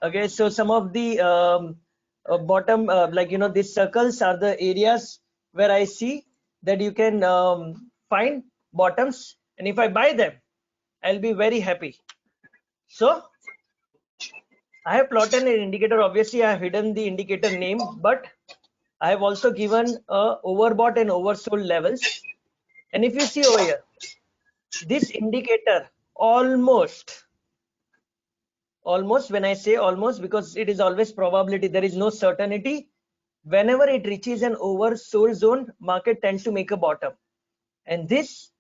Okay, so some of the bottom, like these circles are the areas where I see that you can find bottoms, and if I buy them, I'll be very happy. So I have plotted an indicator. Obviously, I have hidden the indicator name, but I have also given overbought and oversold levels. And if you see over here, this indicator almost, when I say almost, because it is always probability, there is no certainty. Whenever it reaches an oversold zone, market tends to make a bottom. And this,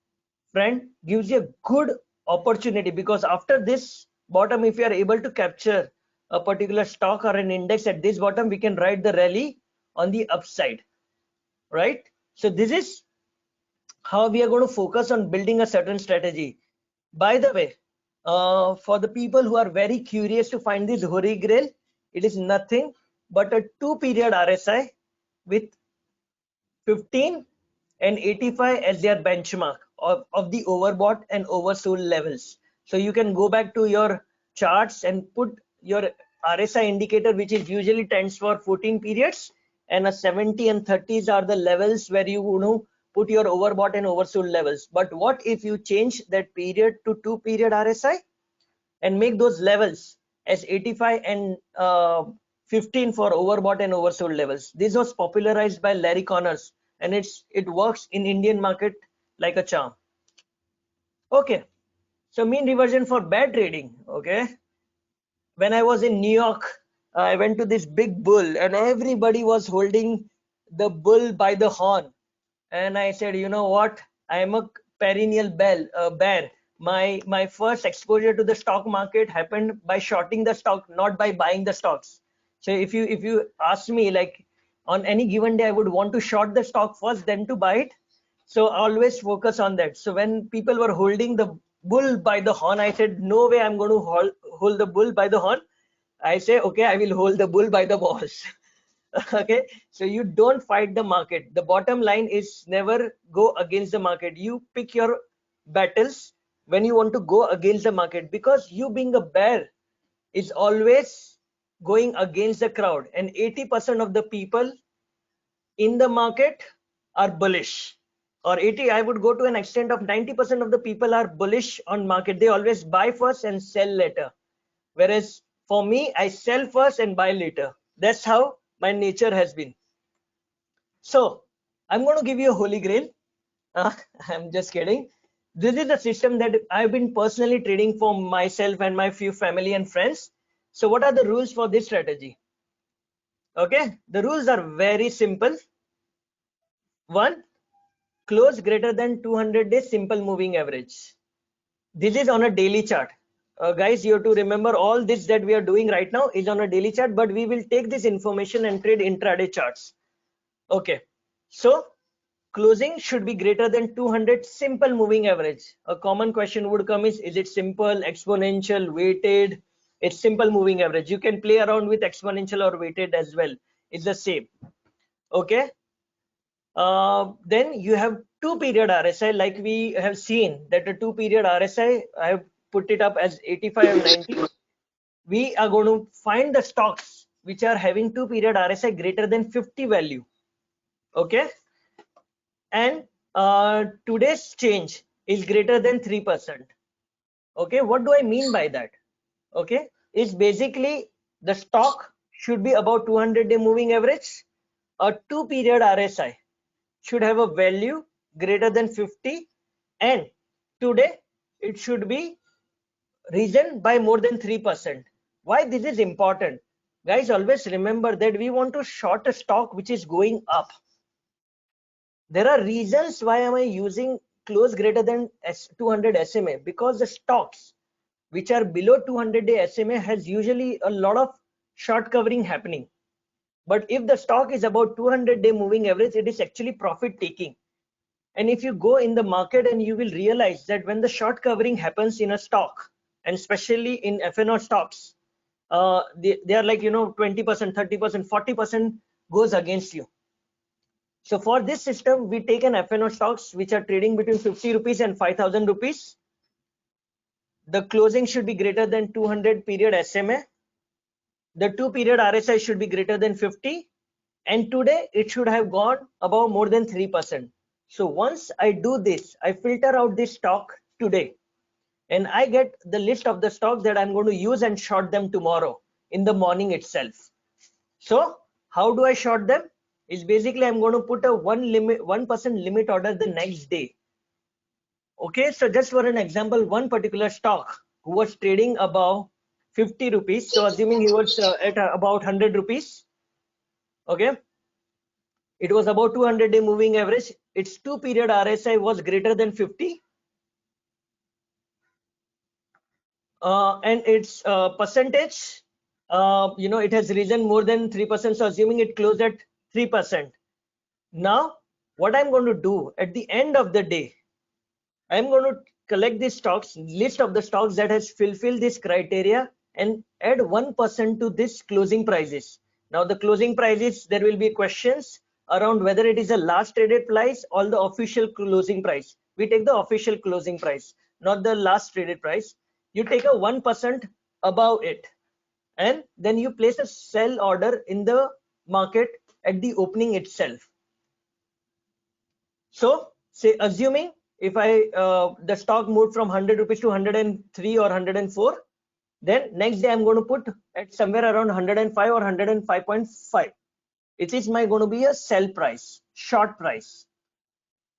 friend, gives you a good opportunity, because after this bottom, if you are able to capture a particular stock or an index at this bottom, we can ride the rally on the upside, right? So this is how we are going to focus on building a certain strategy. By the way, for the people who are very curious to find this holy grail, it is nothing but a 2-period RSI with 15 and 85 as their benchmark of the overbought and oversold levels. So you can go back to your charts and put your RSI indicator, which is usually tends for 14 periods, and a 70 and 30s are the levels where you put your overbought and oversold levels. But what if you change that period to 2-period RSI and make those levels as 85 and 15 for overbought and oversold levels? This was popularized by Larry Connors, and it works in Indian market like a charm. Okay, so mean reversion for bad trading. Okay, when I was in New York, I went to this big bull, and everybody was holding the bull by the horn. And I said, you know what? I am a perennial bear. My first exposure to the stock market happened by shorting the stock, not by buying the stocks. So if you ask me, like, on any given day, I would want to short the stock first, then to buy it. So always focus on that. So when people were holding the bull by the horn, I said, no way I'm going to hold the bull by the horn. I say, okay, I will hold the bull by the balls. Okay, so you don't fight the market. The bottom line is never go against the market. You pick your battles when you want to go against the market, because you being a bear is always going against the crowd, and 80% of the people in the market are bullish, or 80, I would go to an extent of 90% of the people are bullish on market. They always buy first and sell later, whereas for me, I sell first and buy later. That's how my nature has been. So I'm going to give you a holy grail. I'm just kidding. This is the system that I've been personally trading for myself and my few family and friends. So what are the rules for this strategy? Okay, the rules are very simple. One, close greater than 200 days simple moving average. This is on a daily chart. Guys, you have to remember all this that we are doing right now is on a daily chart, but we will take this information and trade intraday charts. Okay, so closing should be greater than 200 simple moving average. A common question would come is it simple, exponential, weighted? It's simple moving average. You can play around with exponential or weighted as well. It's the same. Okay. Then you have 2-period RSI, like we have seen that a 2-period RSI, I have put it up as 85 and 90. We are going to find the stocks which are having 2-period RSI greater than 50 value. Okay. And today's change is greater than 3%. Okay, what do I mean by that? Okay, it's basically the stock should be about 200-day moving average. A 2-period RSI should have a value greater than 50, and today it should be risen by more than 3%. Why this is important? Guys, always remember that we want to short a stock which is going up. There are reasons why am I using close greater than 200 SMA, because the stocks which are below 200-day SMA has usually a lot of short covering happening. But if the stock is about 200-day moving average, it is actually profit taking. And if you go in the market, and you will realize that when the short covering happens in a stock, and especially in FNO stocks, they are like 20%, 30%, 40% goes against you. So for this system, we take an FNO stocks which are trading between 50 rupees and 5,000 rupees. The closing should be greater than 200 period SMA. the 2-period RSI should be greater than 50, and today it should have gone above more than 3%. So once I do this, I filter out this stock today, and I get the list of the stocks that I'm going to use and short them tomorrow in the morning itself. So how do I short them? Is basically I'm going to put a 1% limit order the next day. Okay, so just for an example, one particular stock who was trading above 50 rupees, so assuming he was at about 100 rupees, okay, it was about 200-day moving average, its 2-period RSI was greater than 50, and its percentage, it has risen more than 3%, so assuming it closed at 3%. Now what I'm going to do at the end of the day, I'm going to collect the stocks, list of the stocks that has fulfilled this criteria, and add 1% to this closing prices. Now the closing prices, there will be questions around whether it is a last traded price or the official closing price. We take the official closing price, not the last traded price. You take a 1% above it, and then you place a sell order in the market at the opening itself. So say assuming if the stock moved from 100 rupees to 103 or 104, then next day I'm going to put at somewhere around 105 or 105.5. It is going to be a sell price, short price.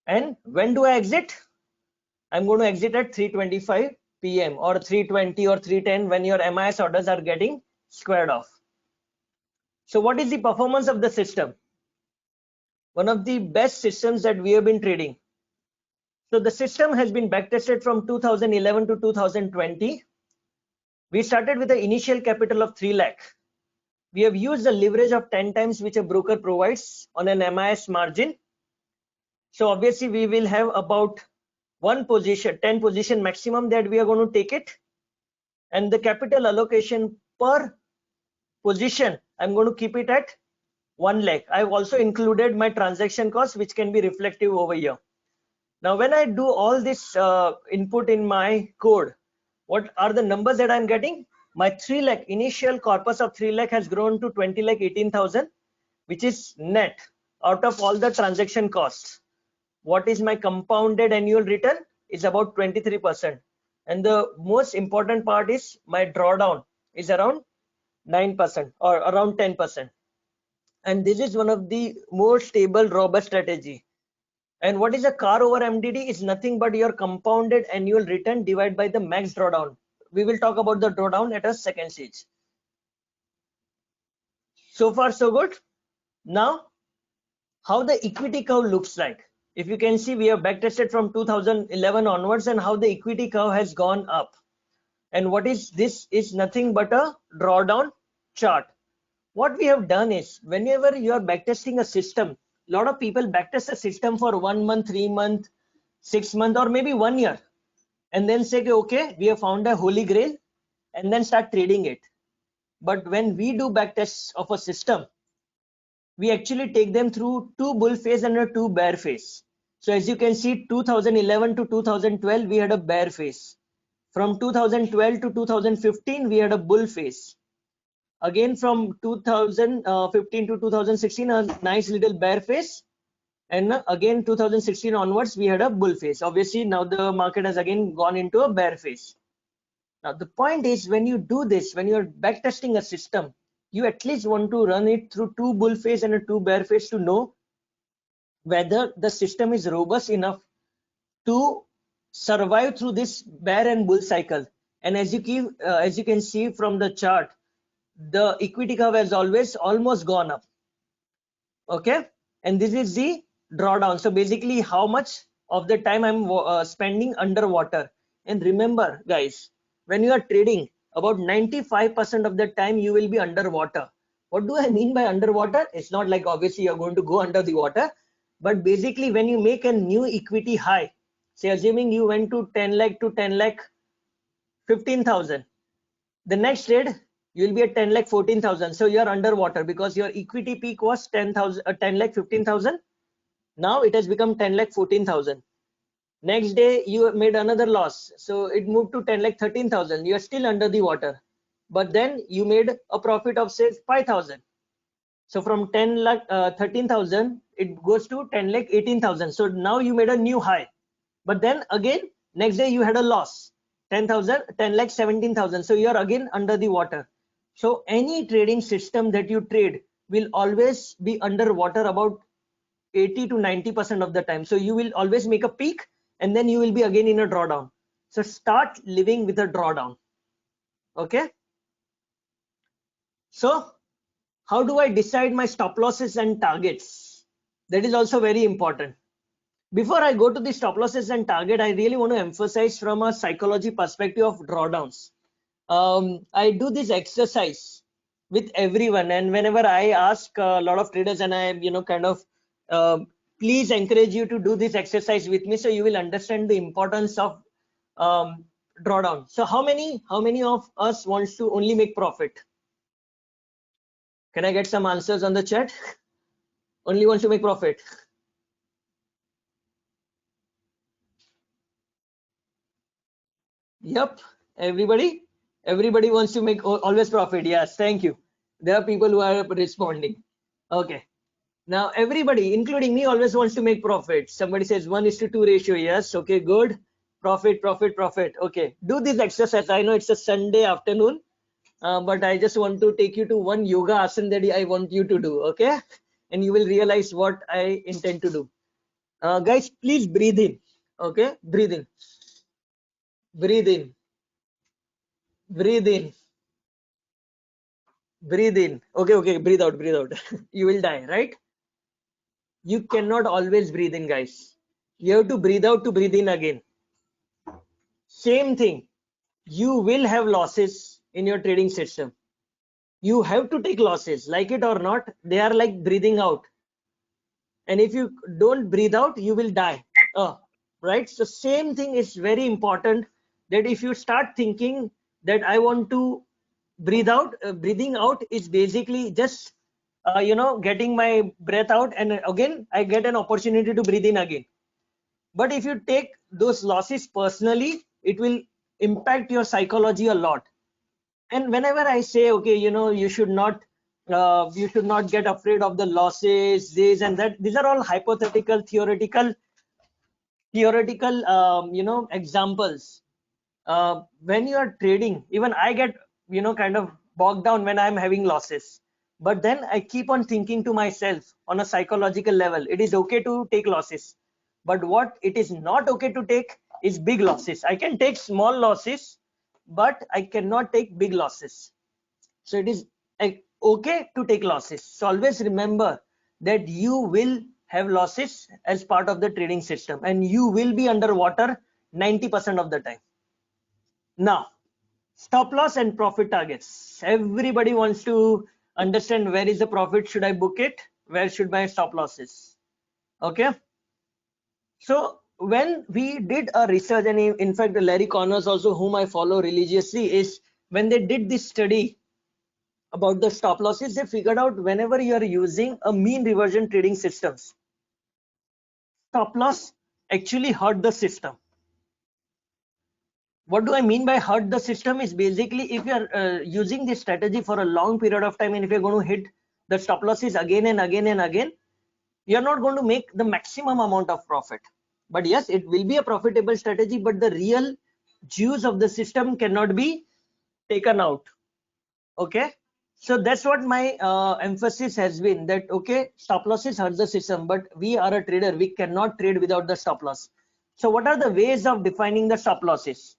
And when do I exit? I'm going to exit at 3:25 p.m. or 3:20 or 3:10 when your MIS orders are getting squared off. So what is the performance of the system? One of the best systems that we have been trading. So the system has been backtested from 2011 to 2020. We started with the initial capital of 3 lakh. We have used the leverage of 10 times which a broker provides on an MIS margin. So obviously we will have about 10 position maximum that we are going to take it. And the capital allocation per position, I'm going to keep it at 1 lakh. I've also included my transaction cost, which can be reflective over here. Now, when I do all this input in my code, what are the numbers that I'm getting? My 3 lakh initial corpus of 3 lakh has grown to 20 lakh 18,000, which is net out of all the transaction costs. What is my compounded annual return? Is about 23%. And the most important part is my drawdown is around 9% or around 10%. And this is one of the more stable, robust strategy. And what is a CAR over MDD? Is nothing but your compounded annual return divided by the max drawdown. We will talk about the drawdown at a second stage. So far so good. Now how the equity curve looks like. If you can see, we have backtested from 2011 onwards and how the equity curve has gone up. And what is this is nothing but a drawdown chart. What we have done is, whenever you are backtesting a system, a lot of people backtest a system for 1 month, 3 months, 6 months, or maybe 1 year, and then say, okay, we have found a holy grail, and then start trading it. But when we do backtests of a system, we actually take them through 2 bull phase and a 2 bear phase. So as you can see, 2011 to 2012, we had a bear phase. From 2012 to 2015, we had a bull phase. Again, from 2015 to 2016, a nice little bear phase. And again, 2016 onwards, we had a bull phase. Obviously, now the market has again gone into a bear phase. Now, the point is, when you do this, when you're backtesting a system, you at least want to run it through 2 bull phase and a 2 bear phase to know whether the system is robust enough to survive through this bear and bull cycle. And as you can see from the chart, the equity curve has always almost gone up. Okay, and this is the drawdown. So basically, how much of the time I'm spending underwater. And remember, guys, when you are trading, about 95% of the time you will be underwater. What do I mean by underwater? It's not like obviously you're going to go under the water, but basically when you make a new equity high, say assuming you went to 10 lakh to 10 lakh 15,000, the next trade you will be at 10 lakh 14,000. So you are underwater because your equity peak was 10 lakh 15,000. Now it has become 10 lakh 14,000. Next day you made another loss, so it moved to 10 lakh 13,000. You are still under the water. but then you made a profit of say 5,000. So from 10 lakh 13,000 it goes to 10 lakh 18,000. So now you made a new high, but then again next day you had a loss 10,000 10 lakh 17,000. So you are again under the water. So any trading system that you trade will always be underwater about 80 to 90% of the time. So you will always make a peak and then you will be again in a drawdown. So start living with a drawdown. Okay. So how do I decide my stop losses and targets? That is also very important. Before I go to the stop losses and target, I really want to emphasize from a psychology perspective of drawdowns. I do this exercise with everyone, and whenever I ask a lot of traders, and I, kind of, please encourage you to do this exercise with me, so you will understand the importance of drawdown. So, how many of us wants to only make profit? Can I get some answers on the chat? Only wants to make profit. Yep, everybody wants to make always profit. Yes, thank you. There are people who are responding. Okay. Now everybody, including me, always wants to make profit. Somebody says 1:2 ratio. Yes. Okay, good. Profit, profit, profit. Okay. Do this exercise. I know it's a Sunday afternoon, but I just want to take you to one yoga asana that I want you to do. Okay. And you will realize what I intend to do. Guys, please breathe in. Okay. Breathe in. Breathe in. Breathe in. Breathe in. Okay. Okay. Breathe out. Breathe out. You will die, right? You cannot always breathe in, guys. You have to breathe out to breathe in again. Same thing. You will have losses in your trading system. You have to take losses, like it or not. They are like breathing out. And if you don't breathe out, you will die. Right? So same thing is very important, that if you start thinking that I want to breathe out, breathing out is basically just, getting my breath out, and again, I get an opportunity to breathe in again. But if you take those losses personally, it will impact your psychology a lot. And whenever I say, okay, you should not get afraid of the losses, this and that, these are all hypothetical, theoretical examples. When you are trading, even I get, kind of bogged down when I'm having losses. But then I keep on thinking to myself on a psychological level, it is okay to take losses. But what it is not okay to take is big losses. I can take small losses, but I cannot take big losses. So it is okay to take losses. So always remember that you will have losses as part of the trading system, and you will be underwater 90% of the time. Now, stop loss and profit targets. Everybody wants to understand, where is the profit? Should I book it? Where should my stop losses? Okay. So when we did a research, and in fact, Larry Connors also, whom I follow religiously, is when they did this study about the stop losses, they figured out whenever you are using a mean reversion trading systems, stop loss actually hurt the system. What do I mean by hurt the system is basically, if you are using this strategy for a long period of time, and if you're going to hit the stop losses again and again and again, you're not going to make the maximum amount of profit. But yes, it will be a profitable strategy, but the real juice of the system cannot be taken out. Okay. So that's what my emphasis has been, that okay, stop losses hurt the system, but we are a trader, we cannot trade without the stop loss. So what are the ways of defining the stop losses?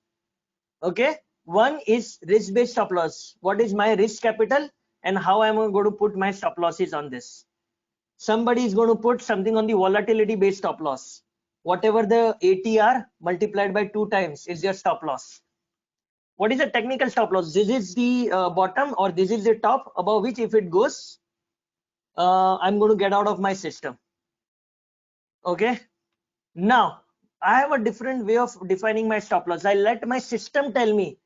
Okay, one is risk based stop loss. What is my risk capital and how am I going to put my stop losses on this? Somebody is going to put something on the volatility based stop loss. Whatever the ATR multiplied by 2 times is your stop loss. What is a technical stop loss? This is the bottom, or this is the top, above which if it goes, I'm going to get out of my system. Okay. Now I have a different way of defining my stop loss. I let my system tell me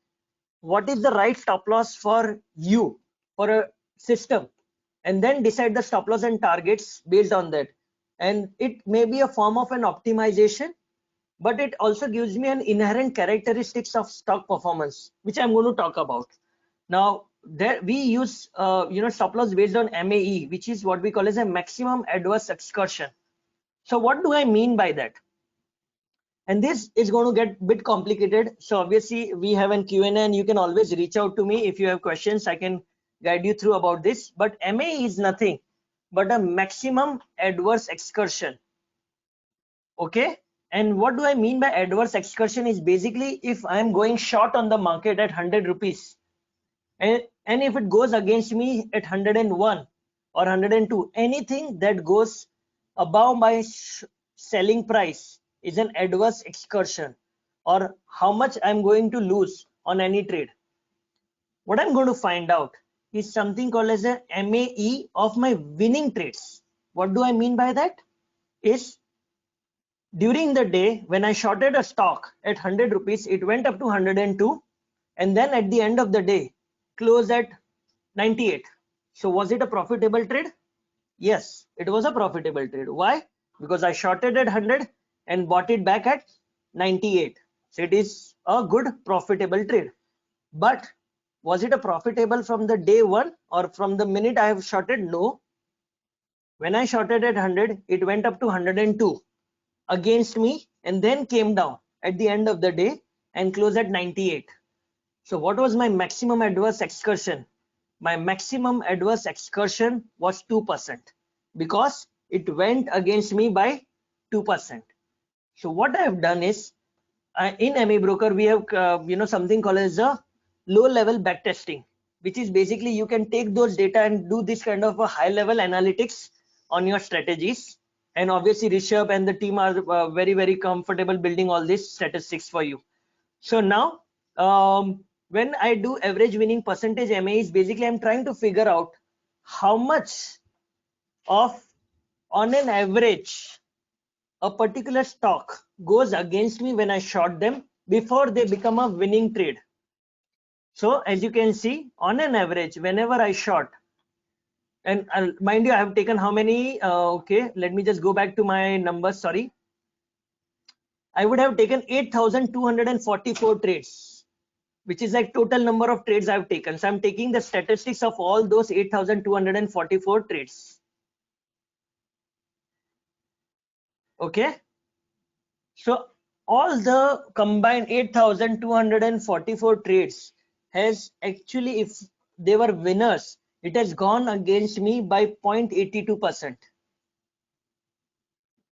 what is the right stop loss for you, for a system, and then decide the stop loss and targets based on that. And it may be a form of an optimization, but it also gives me an inherent characteristics of stock performance, which I'm going to talk about. Now there we use stop loss based on MAE, which is what we call as a maximum adverse excursion. So what do I mean by that? And this is going to get a bit complicated. So obviously we have an Q&A and you can always reach out to me if you have questions. I can guide you through about this. But MAE is nothing but a maximum adverse excursion. Okay. And what do I mean by adverse excursion is basically if I'm going short on the market at 100 rupees and if it goes against me at 101 or 102, anything that goes above my selling price is an adverse excursion, or how much I'm going to lose on any trade. What I'm going to find out is something called as a MAE of my winning trades. What do I mean by that? Is during the day when I shorted a stock at 100 rupees, it went up to 102, and then at the end of the day closed at 98. So was it a profitable trade? Yes, it was a profitable trade. Why? Because I shorted at 100 and bought it back at 98. So it is a good profitable trade. But was it a profitable from the day one or from the minute I have shorted? No. When I shorted at 100, it went up to 102 against me and then came down at the end of the day and closed at 98. So what was my maximum adverse excursion? My maximum adverse excursion was 2% because it went against me by 2%. So what I have done is in MA Broker, we have something called as a low level backtesting, which is basically you can take those data and do this kind of a high level analytics on your strategies. And obviously Rishabh and the team are very comfortable building all these statistics for you. So now when I do average winning percentage MA is basically I'm trying to figure out how much of on an average a particular stock goes against me when I short them before they become a winning trade. So as you can see, on an average, whenever I short, and mind you, I have taken how many? Okay, let me just go back to my numbers. Sorry, I would have taken 8,244 trades, which is like total number of trades I've taken. So I'm taking the statistics of all those 8,244 trades. Okay. So all the combined 8,244 trades has actually, if they were winners, it has gone against me by 0.82%.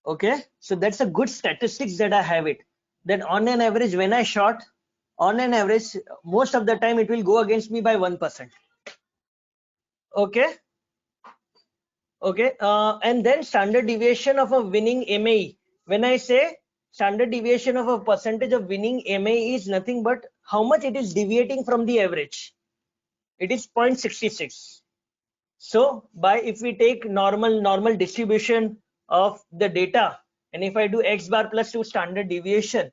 Okay, so that's a good statistics that I have it. That on an average, when I short, on an average, most of the time it will go against me by 1%. Okay. Okay, and then standard deviation of a winning MAE. When I say standard deviation of a percentage of winning MAE is nothing but how much it is deviating from the average. It is 0.66. So by if we take normal distribution of the data, and if I do X bar plus 2 standard deviation,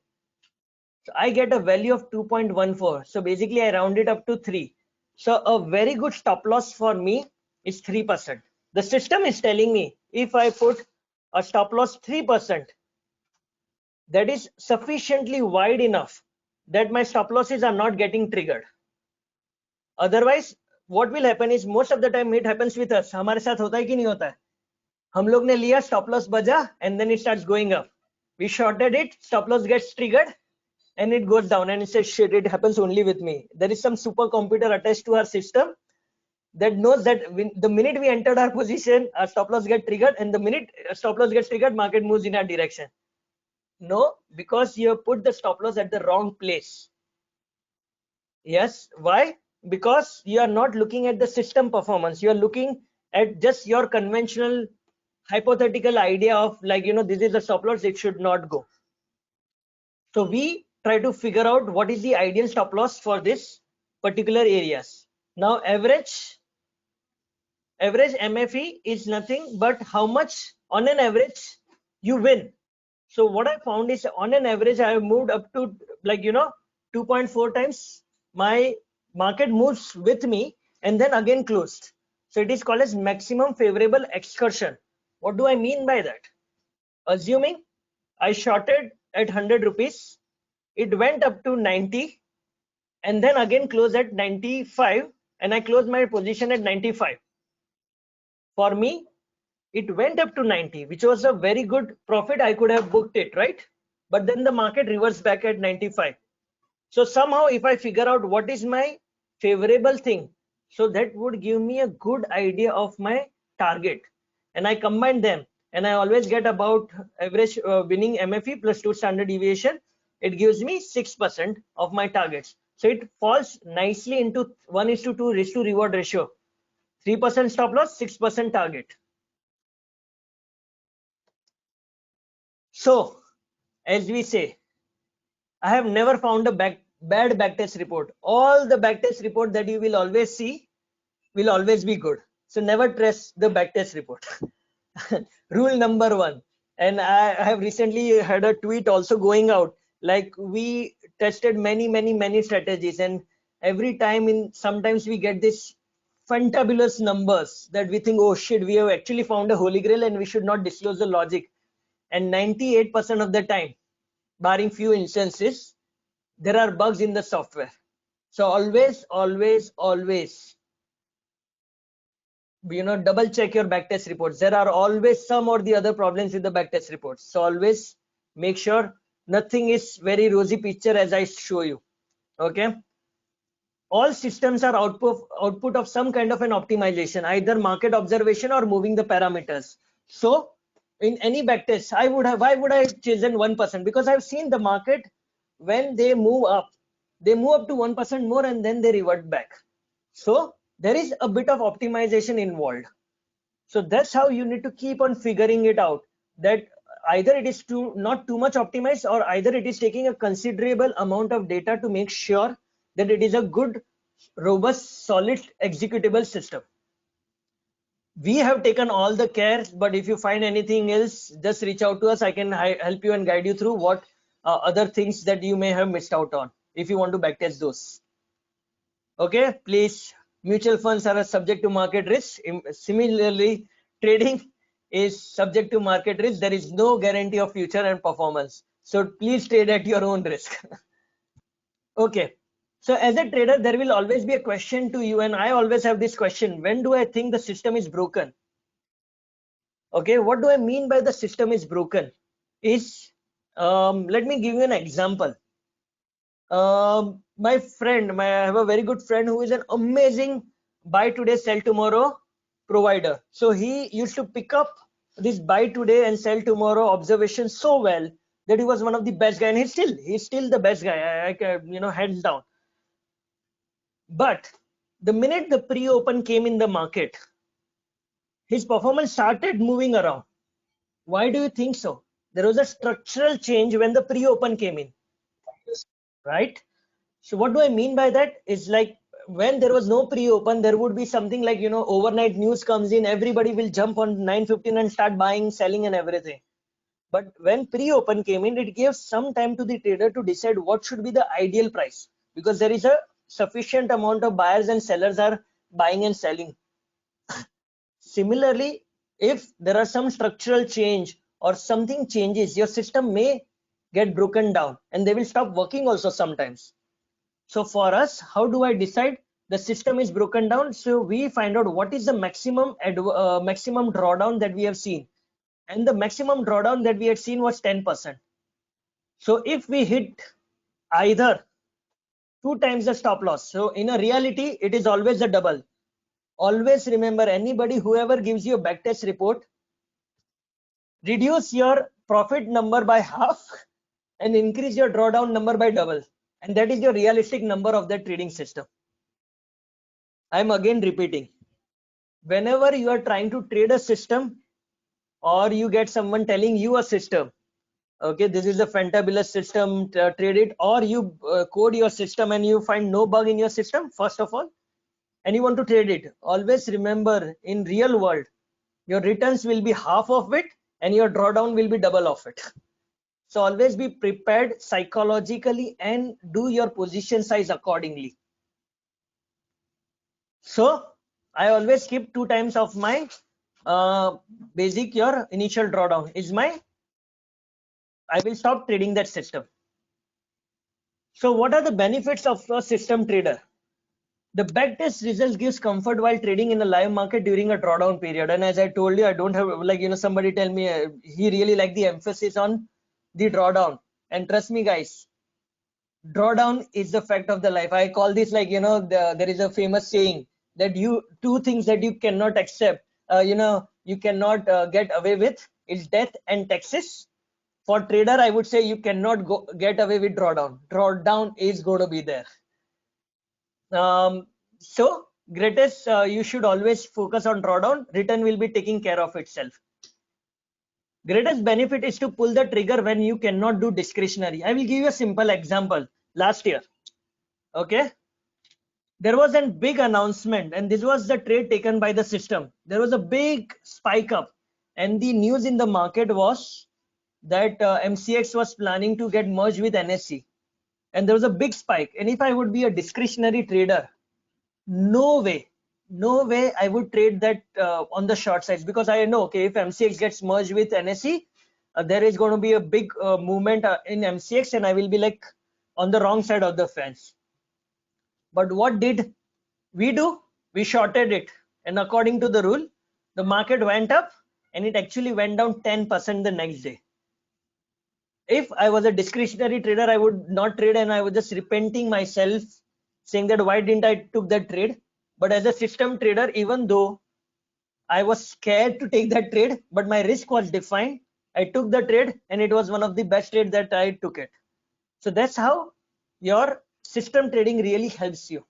so I get a value of 2.14. So basically I round it up to 3. So a very good stop loss for me is 3%. The system is telling me if I put a stop loss 3%, that is sufficiently wide enough that my stop losses are not getting triggered. Otherwise, what will happen is most of the time it happens with us. हमारे साथ होता है कि नहीं होता है? हम लोग ने लिया stop loss बजा and then it starts going up. We shorted it, stop loss gets triggered and it goes down and it says shit, it happens only with me. There is some supercomputer attached to our system that knows that the minute we entered our position, our stop loss get triggered, and the minute stop loss gets triggered, market moves in our direction. No, because you have put the stop loss at the wrong place. Yes, why? Because you are not looking at the system performance. You are looking at just your conventional hypothetical idea of like, this is the stop loss, it should not go. So we try to figure out what is the ideal stop loss for this particular areas. Now average MFE is nothing but how much on an average you win. So what I found is on an average I have moved up to like 2.4 times my market moves with me and then again closed. So it is called as maximum favorable excursion. What do I mean by that? Assuming I shorted at 100 rupees, it went up to 90 and then again close at 95, and I close my position at 95. For me, it went up to 90, which was a very good profit. I could have booked it, right? But then the market reversed back at 95. So somehow if I figure out what is my favorable thing, so that would give me a good idea of my target, and I combine them, and I always get about average winning MFE plus 2 standard deviation. It gives me 6% of my targets. So it falls nicely into 1:2 risk to reward ratio. 3% stop loss, 6% target. So as we say, I have never found a bad backtest report. All the backtest report that you will always see will always be good. So never trust the backtest report. Rule number one. And I have recently had a tweet also going out, like we tested many strategies, and every time sometimes we get this fantabulous numbers that we think, oh shit, we have actually found a holy grail and we should not disclose the logic. And 98% of the time, barring few instances, there are bugs in the software. So always, double check your backtest reports. There are always some or the other problems with the backtest reports. So always make sure nothing is very rosy picture as I show you. Okay. All systems are output of some kind of an optimization, either market observation or moving the parameters. So in any backtest, why would I have chosen 1%? Because I've seen the market, when they move up to 1% more and then they revert back. So there is a bit of optimization involved. So that's how you need to keep on figuring it out, that either it is not too much optimized, or either it is taking a considerable amount of data to make sure that it is a good, robust, solid executable system. We have taken all the care, but if you find anything else, just reach out to us. I can help you and guide you through what other things that you may have missed out on if you want to backtest those. Okay, please. Mutual funds are subject to market risk. Similarly, trading is subject to market risk. There is no guarantee of future and performance. So please trade at your own risk. Okay. So as a trader, there will always be a question to you, and I always have this question: when do I think the system is broken? Okay, what do I mean by the system is broken? Let me give you an example. My friend, I have a very good friend who is an amazing buy today, sell tomorrow provider. So he used to pick up this buy today and sell tomorrow observation so well that he was one of the best guy, and he's still the best guy. I can, hands down. But the minute the pre-open came in the market, his performance started moving around. Why do you think so? There was a structural change when the pre-open came in, right? So what do I mean by that is, like, when there was no pre-open, there would be something like, overnight news comes in, everybody will jump on 9:15 and start buying, selling and everything. But when pre-open came in, it gives some time to the trader to decide what should be the ideal price, because there is a sufficient amount of buyers and sellers are buying and selling. Similarly, if there are some structural change or something changes, your system may get broken down and they will stop working also sometimes. So for us, how do I decide the system is broken down? So we find out what is the maximum drawdown that we have seen, and the maximum drawdown that we had seen was 10%. So if we hit either 2 times the stop loss, so in a reality, it is always a double. Always remember, anybody, whoever gives you a backtest report, reduce your profit number by half and increase your drawdown number by double. And that is your realistic number of the trading system. I'm again repeating, whenever you are trying to trade a system, or you get someone telling you a system, okay, this is a fantabulous system, trade it, or you code your system and you find no bug in your system, first of all, and you want to trade it, always remember, in real world, your returns will be half of it and your drawdown will be double of it. So always be prepared psychologically and do your position size accordingly. So I always keep 2 times of my basic, your initial drawdown is my, I will stop trading that system. So what are the benefits of a system trader? The backtest results gives comfort while trading in a live market during a drawdown period. And as I told you, I don't have, like, somebody tell me he really like the emphasis on the drawdown. And trust me, guys, drawdown is the fact of the life. I call this, like, there is a famous saying that two things that you cannot accept, you cannot get away with is death and taxes. For trader, I would say you cannot get away with drawdown. Drawdown is going to be there. So greatest, you should always focus on drawdown. Return will be taking care of itself. Greatest benefit is to pull the trigger when you cannot do discretionary. I will give you a simple example. Last year, okay, there was a big announcement, and this was the trade taken by the system. There was a big spike up, and the news in the market was that MCX was planning to get merged with NSE, and there was a big spike. And if I would be a discretionary trader, no way I would trade that on the short sides, because I know, okay, if MCX gets merged with NSE, there is going to be a big movement in MCX, and I will be like on the wrong side of the fence. But what did we do? We shorted it, and according to the rule, the market went up, and it actually went down 10% the next day. If I was a discretionary trader, I would not trade, and I was just repenting myself, saying that why didn't I took that trade. But as a system trader, even though I was scared to take that trade, but my risk was defined, I took the trade, and it was one of the best trades that I took it. So that's how your system trading really helps you.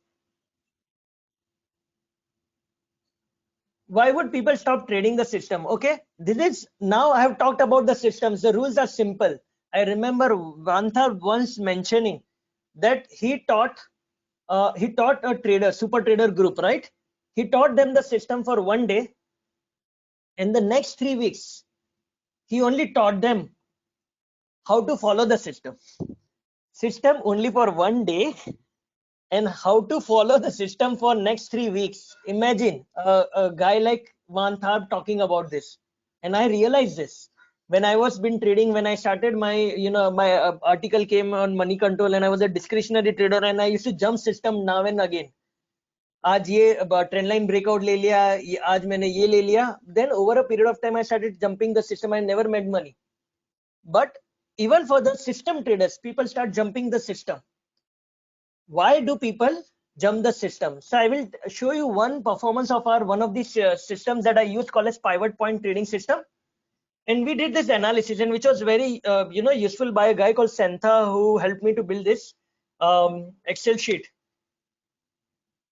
Why would people stop trading the system? Okay, this is, now I have talked about the systems. The rules are simple. I remember Vanthar once mentioning that he taught a trader, super trader group, right? He taught them the system for 1 day, and the next 3 weeks he only taught them how to follow the system only for 1 day, and how to follow the system for next 3 weeks. Imagine a guy like Vanthar talking about this. And I realized this when I was been trading, when I started my, my article came on money control, and I was a discretionary trader, and I used to jump system now and again. आज ये trend line breakout ले लिया, आज मैंने ये ले लिया. Then over a period of time, I started jumping the system. I never made money. But even for the system traders, people start jumping the system. Why do people jump the system? So I will show you one performance of our one of these systems that I use, called as pivot point trading system. And we did this analysis, and which was very useful by a guy called Santha, who helped me to build this Excel sheet.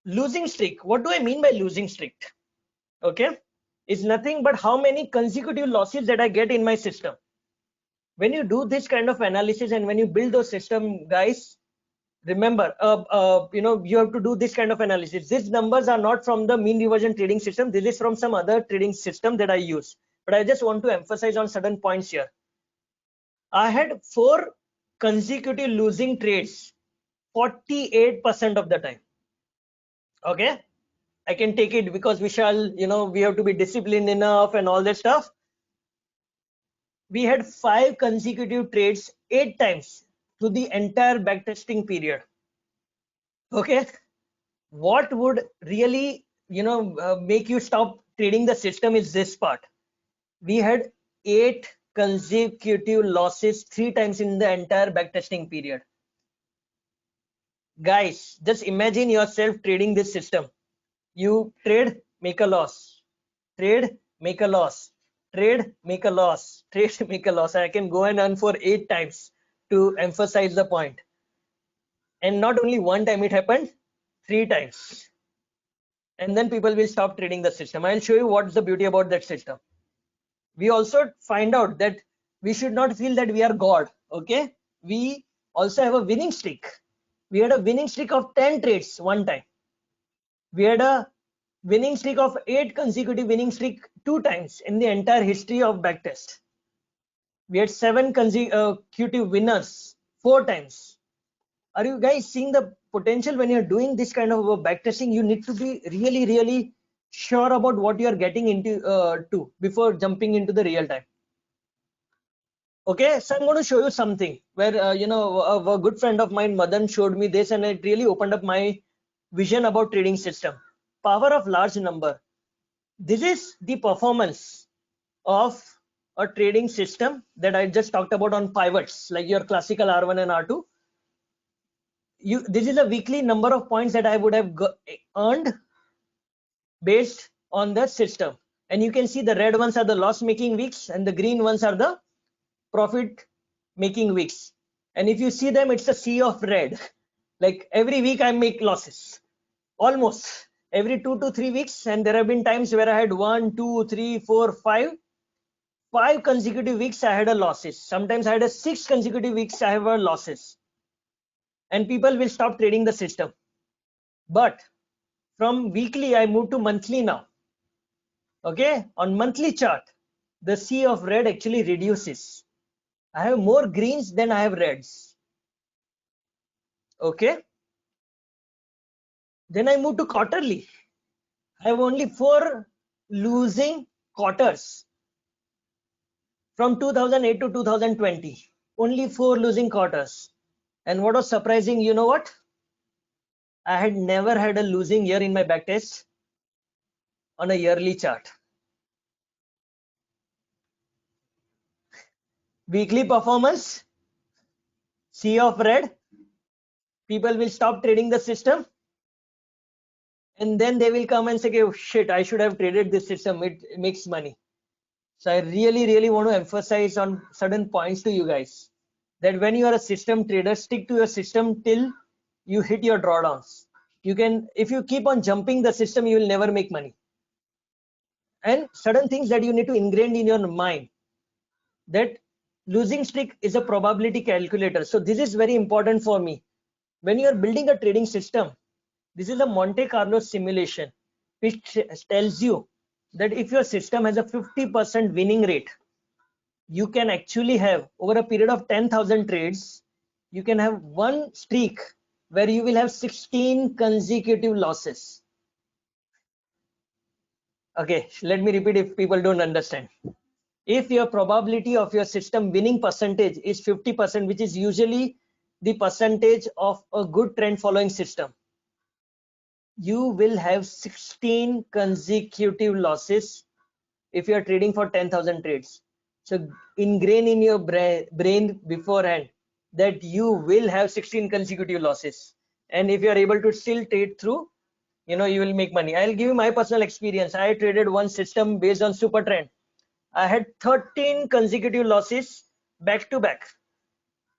Losing streak. What do I mean by losing streak? Okay, it's nothing but how many consecutive losses that I get in my system. When you do this kind of analysis, and when you build those system, guys, remember, you have to do this kind of analysis. These numbers are not from the mean reversion trading system. This is from some other trading system that I use. But I just want to emphasize on certain points here. I had 4 consecutive losing trades 48% of the time. Okay, I can take it because we have to be disciplined enough and all that stuff. We had 5 consecutive trades 8 times through the entire backtesting period. Okay, what would really make you stop trading the system is this part. We had 8 consecutive losses 3 times in the entire backtesting period. Guys, just imagine yourself trading this system. You trade, make a loss, trade, make a loss, trade, make a loss, trade, make a loss. I can go and earn for 8 times to emphasize the point. And not only 1 time, it happened 3 times. And then people will stop trading the system. I'll show you what's the beauty about that system. We also find out that we should not feel that we are God. Okay, we also have a winning streak. We had a winning streak of 10 trades 1 time. We had a winning streak of 8 consecutive winning streak 2 times in the entire history of backtest. We had 7 consecutive winners 4 times. Are you guys seeing the potential? When you're doing this kind of backtesting, you need to be really, really sure about what you are getting into before jumping into the real time. Okay, so I'm going to show you something where a good friend of mine, Madan, showed me this, and it really opened up my vision about trading system. Power of large number. This is the performance of a trading system that I just talked about on pivots, like your classical R1 and R2. This is a weekly number of points that I would have earned based on the system. And you can see the red ones are the loss making weeks and the green ones are the profit making weeks. And if you see them, it's a sea of red. Like every week I make losses, almost every 2 to 3 weeks. And there have been times where I had 5 consecutive weeks I had a losses. Sometimes I had a 6 consecutive weeks I have a losses. And people will stop trading the system. But from weekly I moved to monthly now. Okay, on monthly chart, the sea of red actually reduces. I have more greens than I have reds. Okay, then I move to quarterly. I have only 4 losing quarters from 2008 to 2020. Only 4 losing quarters. And what was surprising, you know what? I had never had a losing year in my backtest on a yearly chart. Weekly performance, sea of red. People will stop trading the system. And then they will come and say, oh shit, I should have traded this system. It makes money. So I really want to emphasize on certain points to you guys that when you are a system trader, stick to your system till you hit your drawdowns. You can, if you keep on jumping the system, you will never make money. And certain things that you need to ingrain in your mind, that losing streak is a probability calculator. So this is very important for me. When you are building a trading system, this is a Monte Carlo simulation, which tells you that if your system has a 50% winning rate, you can actually have over a period of 10,000 trades, you can have one streak where you will have 16 consecutive losses. Okay, let me repeat if people don't understand. If your probability of your system winning percentage is 50%, which is usually the percentage of a good trend following system, you will have 16 consecutive losses if you are trading for 10,000 trades. So ingrain in your brain beforehand that you will have 16 consecutive losses. And if you are able to still trade through, you will make money. I'll give you my personal experience. I traded one system based on super trend. I had 13 consecutive losses back to back.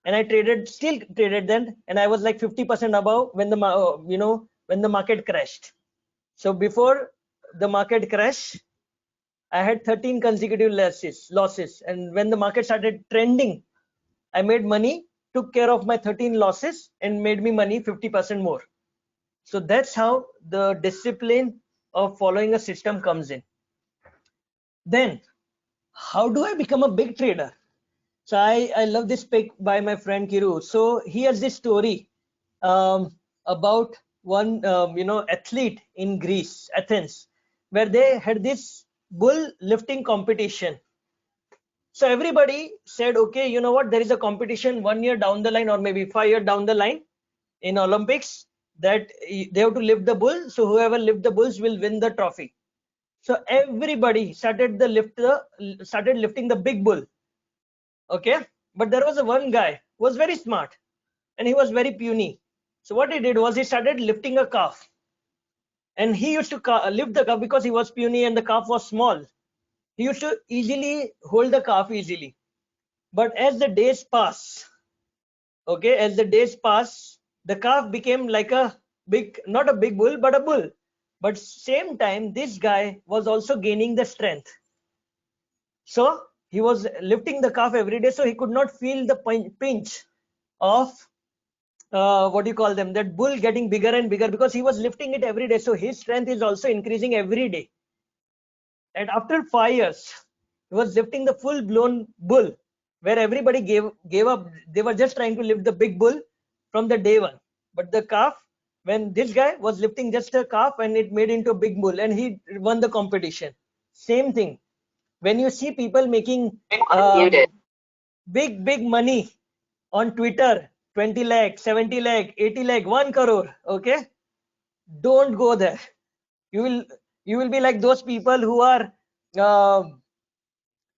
And I still traded then, and I was like 50% above when when the market crashed. So before the market crash, I had 13 consecutive losses. And when the market started trending, I made money, took care of my 13 losses and made me money 50% more. So that's how the discipline of following a system comes in. Then how do I become a big trader? So I love this pick by my friend Kiru. So he has this story about one athlete in Greece, Athens, where they had this bull lifting competition. So everybody said, okay, you know what? There is a competition 1 year down the line, or maybe 5 years down the line in Olympics, that they have to lift the bull. So whoever lift the bulls will win the trophy. So everybody started lifting the big bull. Okay, but there was a one guy who was very smart and he was very puny. So what he did was he started lifting a calf, and he used to lift the calf because he was puny and the calf was small. He used to easily hold the calf easily. But as the days pass, okay, as the days pass, the calf became like a big, not a big bull, but a bull. But same time, this guy was also gaining the strength. So he was lifting the calf every day, so he could not feel the pinch of what do you call them, that bull getting bigger and bigger, because he was lifting it every day. So his strength is also increasing every day. And after 5 years, he was lifting the full blown bull, where everybody gave up. They were just trying to lift the big bull from the day one. But the calf, when this guy was lifting just a calf, and it made into a big bull, and he won the competition. Same thing. When you see people making big money on Twitter, 20 lakh, 70 lakh, 80 lakh, 1 crore. Okay, don't go there. You will be like those people who are uh,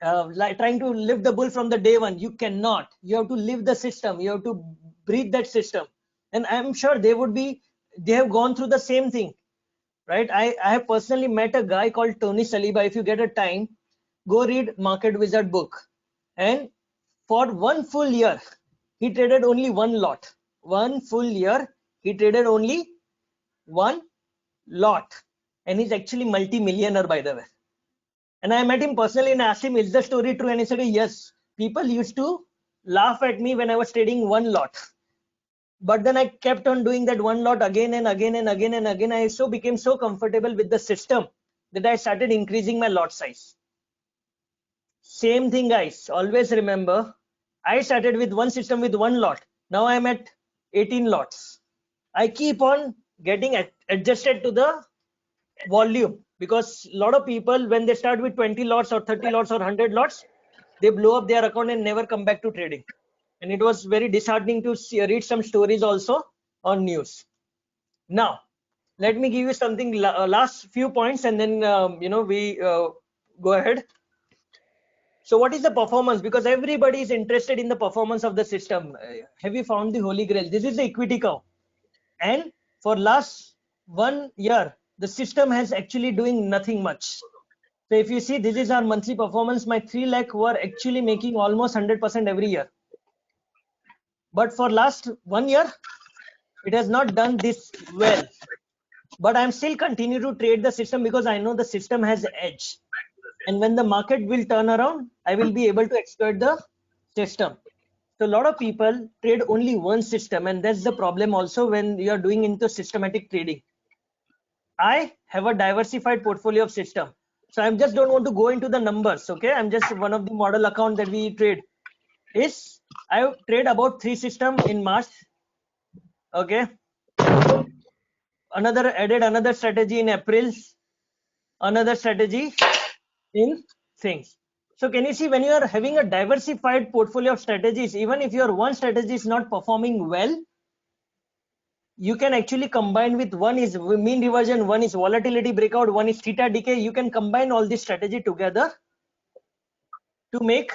like trying to lift the bull from the day one. You cannot. You have to live the system. You have to breathe that system. And I'm sure they have gone through the same thing, right? I have personally met a guy called Tony Saliba. If you get a time, go read Market Wizard book. And for 1 full year, he traded only one lot. 1 full year, he traded only one lot. And he's actually multi-millionaire, by the way. And I met him personally and asked him, is the story true? And he said, yes. People used to laugh at me when I was trading one lot. But then I kept on doing that one lot again and again and again and again. I became so comfortable with the system that I started increasing my lot size. Same thing, guys. Always remember, I started with one system with one lot. Now I'm at 18 lots. I keep on getting adjusted to the volume, because a lot of people, when they start with 20 lots or 30 lots or 100 lots, they blow up their account and never come back to trading. And it was very disheartening to read some stories also on news. Now, let me give you something, last few points, and then we go ahead. So what is the performance? Because everybody is interested in the performance of the system. Have you found the holy grail? This is the equity curve. And for last 1 year, the system has actually doing nothing much. So if you see, this is our monthly performance. My 3 lakh were actually making almost 100% every year. But for last 1 year, it has not done this well. But I'm still continue to trade the system because I know the system has edge. And when the market will turn around, I will be able to exploit the system. So a lot of people trade only one system, and that's the problem also when you are doing into systematic trading. I have a diversified portfolio of system. So I just don't want to go into the numbers. Okay, I'm just one of the model account that we trade. Is I trade about 3 system in March. Okay, added another strategy in April, another strategy in things. So can you see, when you are having a diversified portfolio of strategies, even if your one strategy is not performing well, you can actually combine with one is mean reversion, one is volatility breakout, one is theta decay. You can combine all this strategy together to make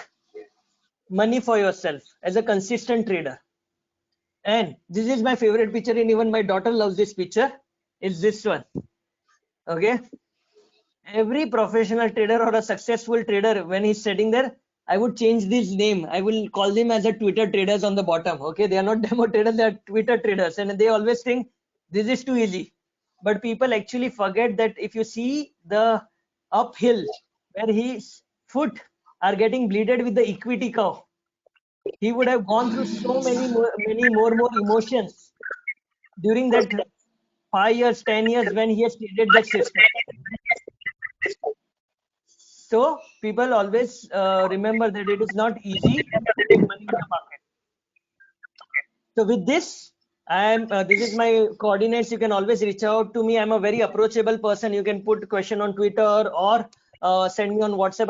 money for yourself as a consistent trader. And this is my favorite picture, and even my daughter loves this picture. It's this one. Okay, every professional trader or a successful trader, when he's sitting there, I would change this name. I will call them as a Twitter traders on the bottom. Okay, they are not demo traders, they are Twitter traders, and they always think this is too easy. But people actually forget that if you see the uphill where his foot are getting bleeded with the equity curve, he would have gone through so many more emotions during that 5 years, 10 years when he has traded that system. So people always remember that it is not easy to make money in the market. So with this, this is my coordinates. You can always reach out to me. I'm a very approachable person. You can put question on Twitter or send me on WhatsApp.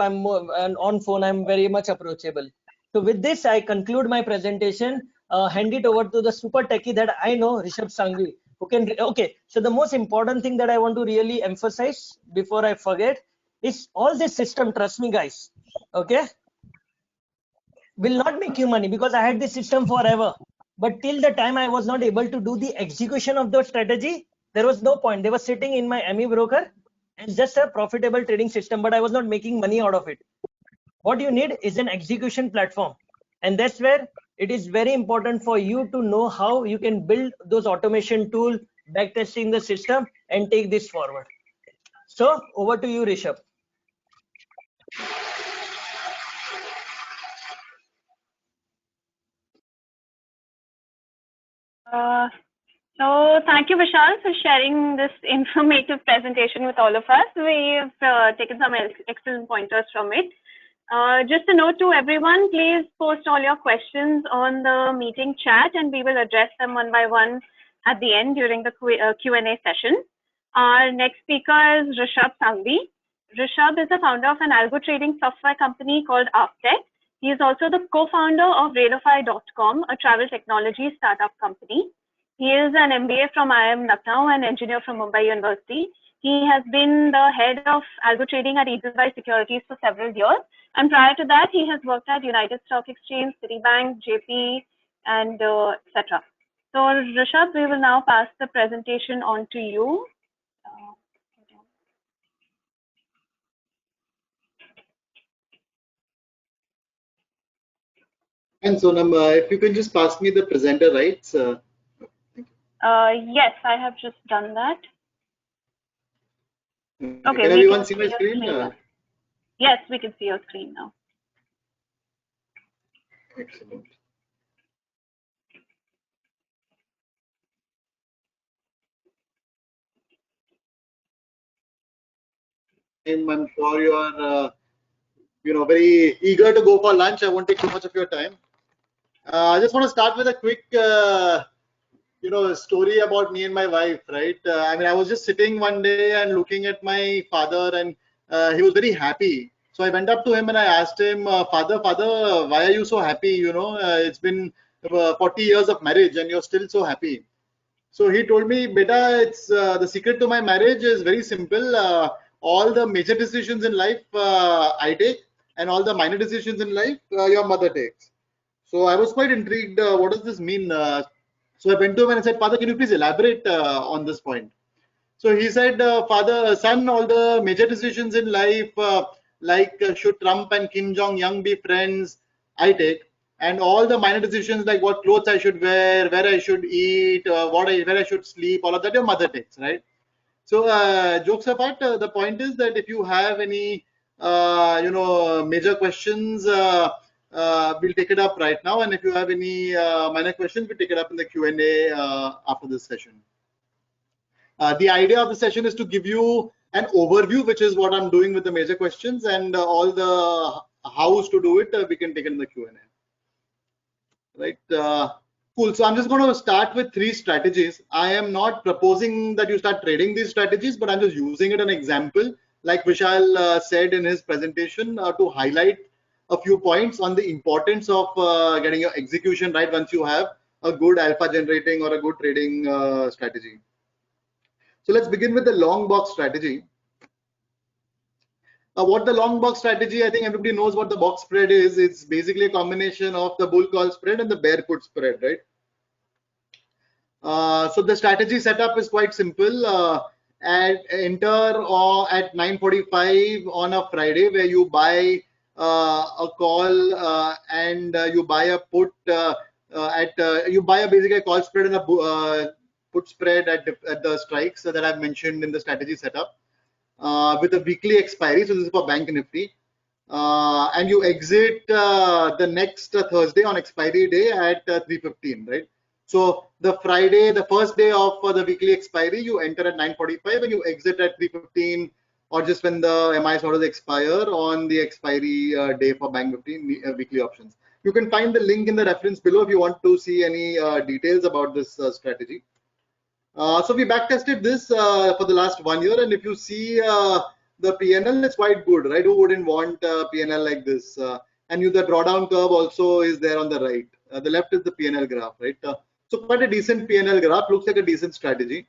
And on phone. I'm very much approachable. So with this, I conclude my presentation. Hand it over to the super techie that I know, Rishabh Sanghvi, who can. Okay. So the most important thing that I want to really emphasize before I forget is all this system. Trust me, guys. Okay, will not make you money, because I had this system forever. But till the time I was not able to do the execution of the strategy, there was no point. They were sitting in my ME broker and just a profitable trading system, but I was not making money out of it. What you need is an execution platform. And that's where it is very important for you to know how you can build those automation tool, backtesting the system, and take this forward. So over to you, Rishabh. So thank you, Vishal, for sharing this informative presentation with all of us. We've taken some excellent pointers from it. Just a note to everyone, please post all your questions on the meeting chat, and we will address them one by one at the end during the Q&A session. Our next speaker is Rishabh Sanghvi. Rishabh is the founder of an algo trading software company called Arctech. He is also the co-founder of Railify.com, a travel technology startup company. He is an MBA from IIM Lucknow and engineer from Mumbai University. He has been the head of algo trading at Edelweiss Securities for several years. And prior to that, he has worked at United Stock Exchange, Citibank, JP, and etc. So, Rishabh, we will now pass the presentation on to you. And Sonam, if you can just pass me the presenter rights. Yes, I have just done that. Okay. Can everyone see my screen? Yes, we can see your screen now. Excellent. I'm sure you are, very eager to go for lunch. I won't take too much of your time. I just want to start with a quick, story about me and my wife, right? I was just sitting one day and looking at my father, and he was very happy. So I went up to him and I asked him, Father, why are you so happy? It's been 40 years of marriage and you're still so happy. So he told me, Beta, it's the secret to my marriage is very simple. All the major decisions in life I take, and all the minor decisions in life your mother takes. So I was quite intrigued. What does this mean? So I went to him and I said, Father, can you please elaborate on this point? So he said, Father, son, all the major decisions in life, should Trump and Kim Jong Un be friends, I take. And all the minor decisions like what clothes I should wear, where I should eat, where I should sleep, all of that your mother takes, right? So jokes apart, the point is that if you have any, major questions, we'll take it up right now. And if you have any minor questions, we'll take it up in the Q&A after this session. The idea of the session is to give you an overview, which is what I'm doing with the major questions, and all the hows to do it, we can take it in the Q&A. Right. Cool. So I'm just going to start with 3 strategies. I am not proposing that you start trading these strategies, but I'm just using it an example, like Vishal said in his presentation, to highlight a few points on the importance of getting your execution right once you have a good alpha generating or a good trading strategy. So let's begin with the long box strategy. What the long box strategy, I think everybody knows what the box spread is. It's basically a combination of the bull call spread and the bear put spread, right? So the strategy setup is quite simple. Enter at 9:45 on a Friday, where you buy a call and you buy a put you buy basically a call spread and a put spread at the strikes that I've mentioned in the strategy setup. With a weekly expiry, so this is for Bank Nifty, and you exit the next Thursday on expiry day at 3:15, right? So the Friday, the first day of the weekly expiry, you enter at 9:45 and you exit at 3:15, or just when the MIs orders expire on the expiry day for Bank Nifty weekly options. You can find the link in the reference below if you want to see any details about this strategy. So we backtested this for the last 1 year, and if you see the PNL, it's quite good, right? Who wouldn't want PNL like this? And the drawdown curve also is there on the right. The left is the PNL graph, right? So quite a decent PNL graph, looks like a decent strategy.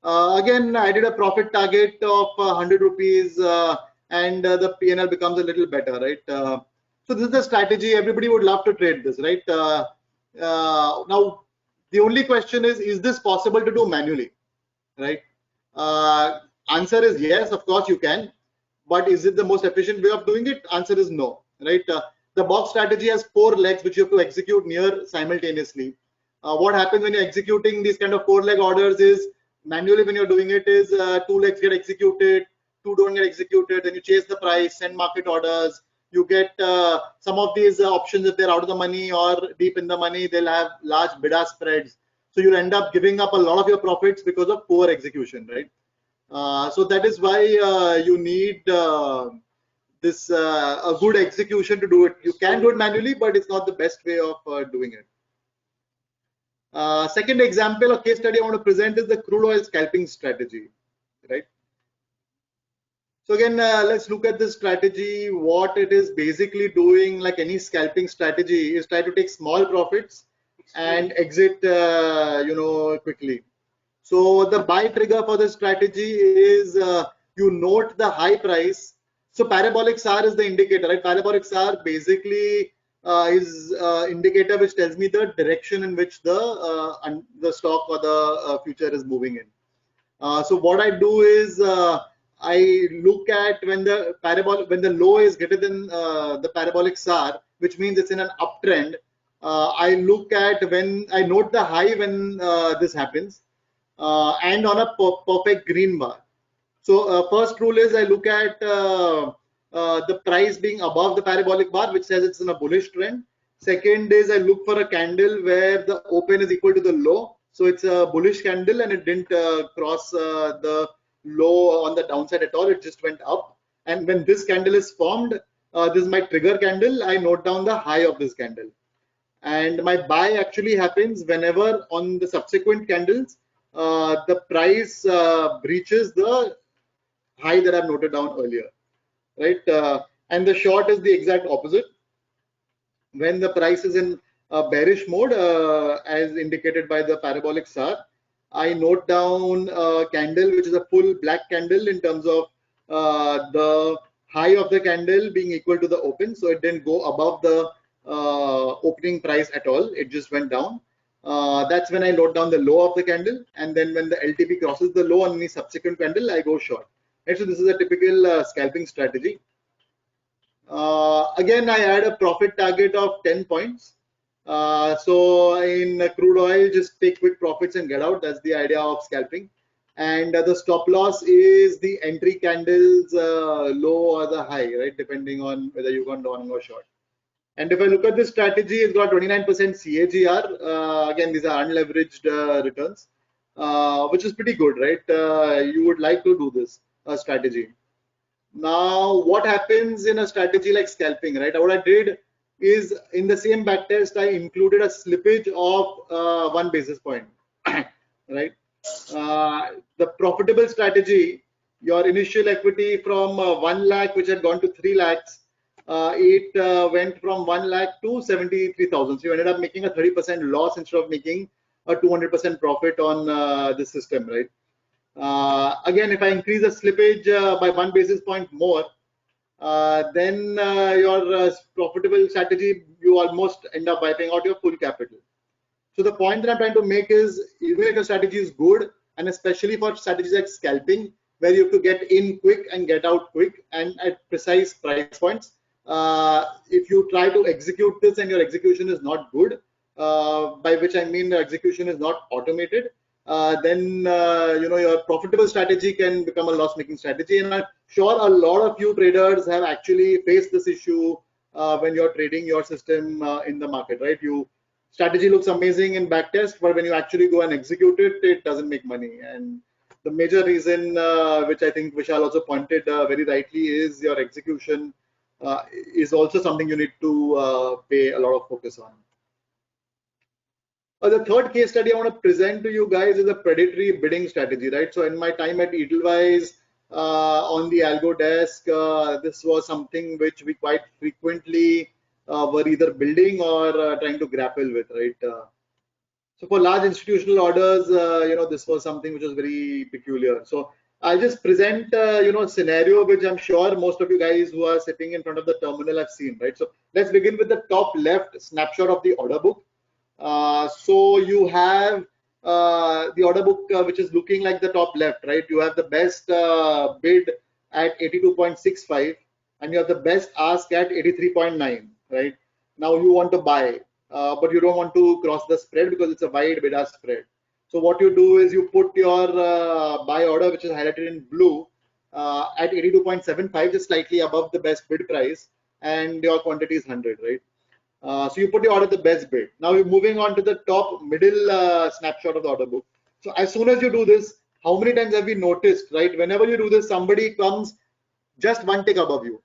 Again, I did a profit target of 100 rupees, and the PNL becomes a little better, right? So this is the strategy. Everybody would love to trade this, right? Now, the only question is this possible to do manually, right? Answer is yes, of course you can, but is it the most efficient way of doing it? Answer is no, right? The box strategy has 4 legs which you have to execute near simultaneously. What happens when you're executing these kind of 4-leg orders is manually when you're doing it is 2 legs get executed, 2 don't get executed, then you chase the price, send market orders. You get some of these options, if they're out of the money or deep in the money, they'll have large bid-ask spreads. So you'll end up giving up a lot of your profits because of poor execution, right? So that is why you need this a good execution to do it. You can do it manually, but it's not the best way of doing it. Second example or case study I want to present is the crude oil scalping strategy, right? So again, let's look at this strategy. What it is basically doing, like any scalping strategy, is try to take small profits and exit, quickly. So the buy trigger for this strategy is you note the high price. So parabolic SAR is the indicator, right? Parabolic SAR basically is indicator which tells me the direction in which the stock or the future is moving in. So what I do is I look at when the low is greater than the parabolic SAR, which means it's in an uptrend. I look at when I note the high when this happens, and on a perfect green bar. So first rule is I look at the price being above the parabolic bar, which says it's in a bullish trend. Second is I look for a candle where the open is equal to the low. So it's a bullish candle and it didn't cross the low on the downside at all. It just went up. And when this candle is formed, this is my trigger candle. I note down the high of this candle. And my buy actually happens whenever on the subsequent candles, the price breaches the high that I've noted down earlier, right? And the short is the exact opposite. When the price is in bearish mode, as indicated by the parabolic SAR, I note down a candle which is a full black candle in terms of the high of the candle being equal to the open. So it didn't go above the opening price at all. It just went down. That's when I note down the low of the candle. And then when the LTP crosses the low on any subsequent candle, I go short. Right, so this is a typical scalping strategy. Again, I had a profit target of 10 points. So in crude oil, just take quick profits and get out. That's the idea of scalping. And the stop loss is the entry candles low or the high, right? Depending on whether you gone long or short. And if I look at this strategy, it's got 29% CAGR. Again, these are unleveraged returns, which is pretty good, right? You would like to do this strategy. Now, what happens in a strategy like scalping, right? What I did is in the same backtest, I included a slippage of 1 basis point, right? The profitable strategy, your initial equity from 1 lakh, which had gone to 3 lakhs, it went from 1 lakh to 73,000. So you ended up making a 30% loss instead of making a 200% profit on this system, right? Again, if I increase the slippage by 1 basis point more, then your profitable strategy, you almost end up wiping out your full capital. So the point that I'm trying to make is, even if your strategy is good, and especially for strategies like scalping, where you have to get in quick and get out quick and at precise price points, if you try to execute this and your execution is not good, by which I mean the execution is not automated, then your profitable strategy can become a loss-making strategy. And I'm sure a lot of you traders have actually faced this issue when you're trading your system in the market, right? Strategy looks amazing in backtest, but when you actually go and execute it, it doesn't make money. And the major reason, which I think Vishal also pointed very rightly, is your execution is also something you need to pay a lot of focus on. The third case study I want to present to you guys is a predatory bidding strategy, right? So in my time at Edelweiss on the algo desk, this was something which we quite frequently were either building or trying to grapple with, right? So for large institutional orders, this was something which was very peculiar. So I'll just present, a scenario which I'm sure most of you guys who are sitting in front of the terminal have seen, right? So let's begin with the top left snapshot of the order book. So you have the order book which is looking like the top left, right? You have the best bid at 82.65 and you have the best ask at 83.9, right? Now you want to buy, but you don't want to cross the spread because it's a wide bid-ask spread. So what you do is you put your buy order, which is highlighted in blue, at 82.75, just slightly above the best bid price, and your quantity is 100, right? So you put your order the best bid. Now you're moving on to the top middle snapshot of the order book. So as soon as you do this, how many times have we noticed, right? Whenever you do this, somebody comes just 1 tick above you.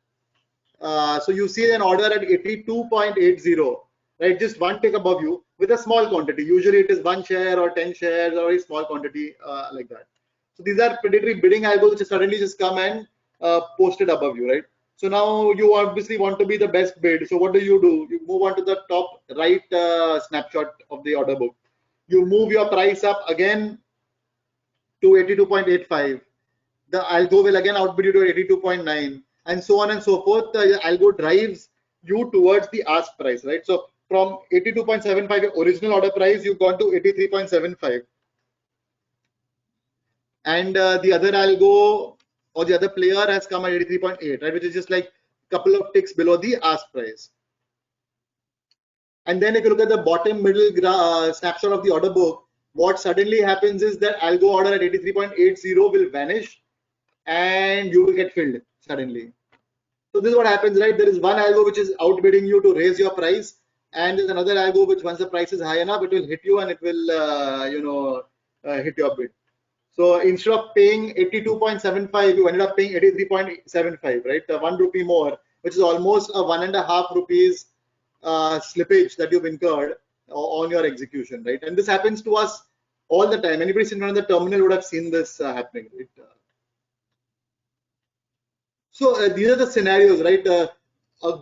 So you see an order at 82.80, right? Just 1 tick above you with a small quantity. Usually it is 1 share or 10 shares or a small quantity like that. So these are predatory bidding algos which suddenly just come and posted above you, right? So now you obviously want to be the best bid. So what do? You move on to the top right snapshot of the order book. You move your price up again to 82.85. The algo will again outbid you to 82.9, and so on and so forth. The algo drives you towards the ask price, right? So from 82.75, your original order price, you've gone to 83.75. And the other algo or the other player has come at 83.8, right, which is just like a couple of ticks below the ask price. And then if you look at the bottom middle snapshot of the order book, what suddenly happens is that algo order at 83.80 will vanish and you will get filled suddenly. So this is what happens, right? There is one algo which is outbidding you to raise your price, and there's another algo which, once the price is high enough, it will hit you and it will hit your bid. So instead of paying 82.75, you ended up paying 83.75, right? 1 rupee more, which is almost a 1.5 rupees slippage that you've incurred on your execution, right? And this happens to us all the time. Anybody sitting on the terminal would have seen this happening, right? So these are the scenarios, right? A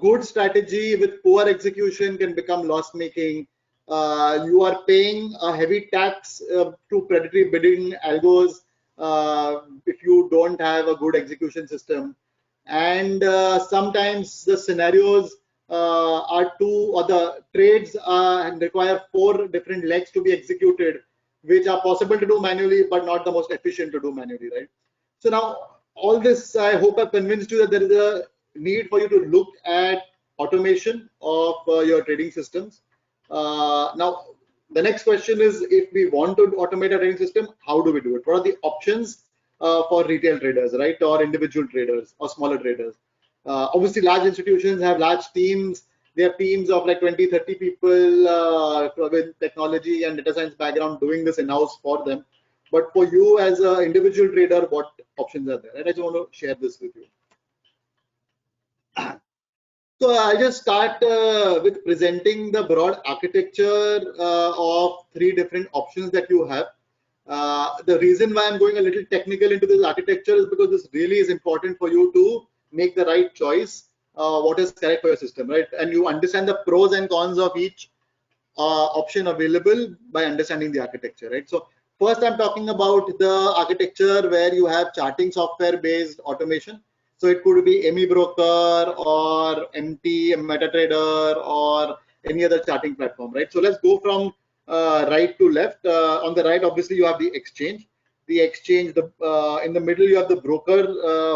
good strategy with poor execution can become loss-making. You are paying a heavy tax to predatory bidding algos if you don't have a good execution system. And sometimes the scenarios are two, or the trades require 4 different legs to be executed, which are possible to do manually, but not the most efficient to do manually, right? So now, all this, I hope I've convinced you that there is a need for you to look at automation of your trading systems. Now, the next question is, if we want to automate a trading system, how do we do it? What are the options for retail traders, right, or individual traders or smaller traders? Obviously, large institutions have large teams. They have teams of like 20, 30 people with technology and data science background doing this in-house for them. But for you as an individual trader, what options are there? And I just want to share this with you. So I'll just start with presenting the broad architecture of 3 different options that you have. The reason why I'm going a little technical into this architecture is because this really is important for you to make the right choice, what is correct for your system, right? And you understand the pros and cons of each option available by understanding the architecture, right? So first, I'm talking about the architecture where you have charting software based automation. So it could be AmiBroker or MT, MetaTrader, or any other charting platform, right? So let's go from right to left. On the right, obviously, you have the exchange. The exchange, in the middle, you have the broker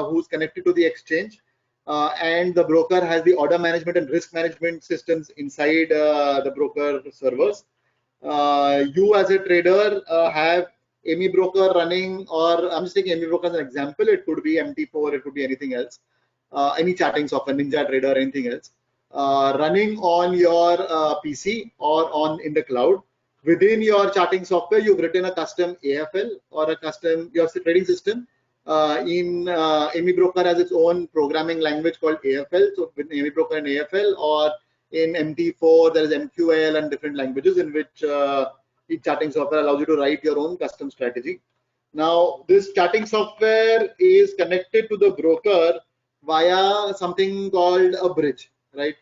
who's connected to the exchange. And the broker has the order management and risk management systems inside the broker servers. You as a trader have AmiBroker running, or I'm just taking AmiBroker as an example. It could be MT4, it could be anything else, any charting software, NinjaTrader, anything else, running on your PC or in the cloud. Within your charting software, you've written a custom AFL or a custom your trading system. AmiBroker has its own programming language called AFL. So with AmiBroker and AFL, or in MT4, there is MQL and different languages in which each charting software allows you to write your own custom strategy. Now, this charting software is connected to the broker via something called a bridge, right?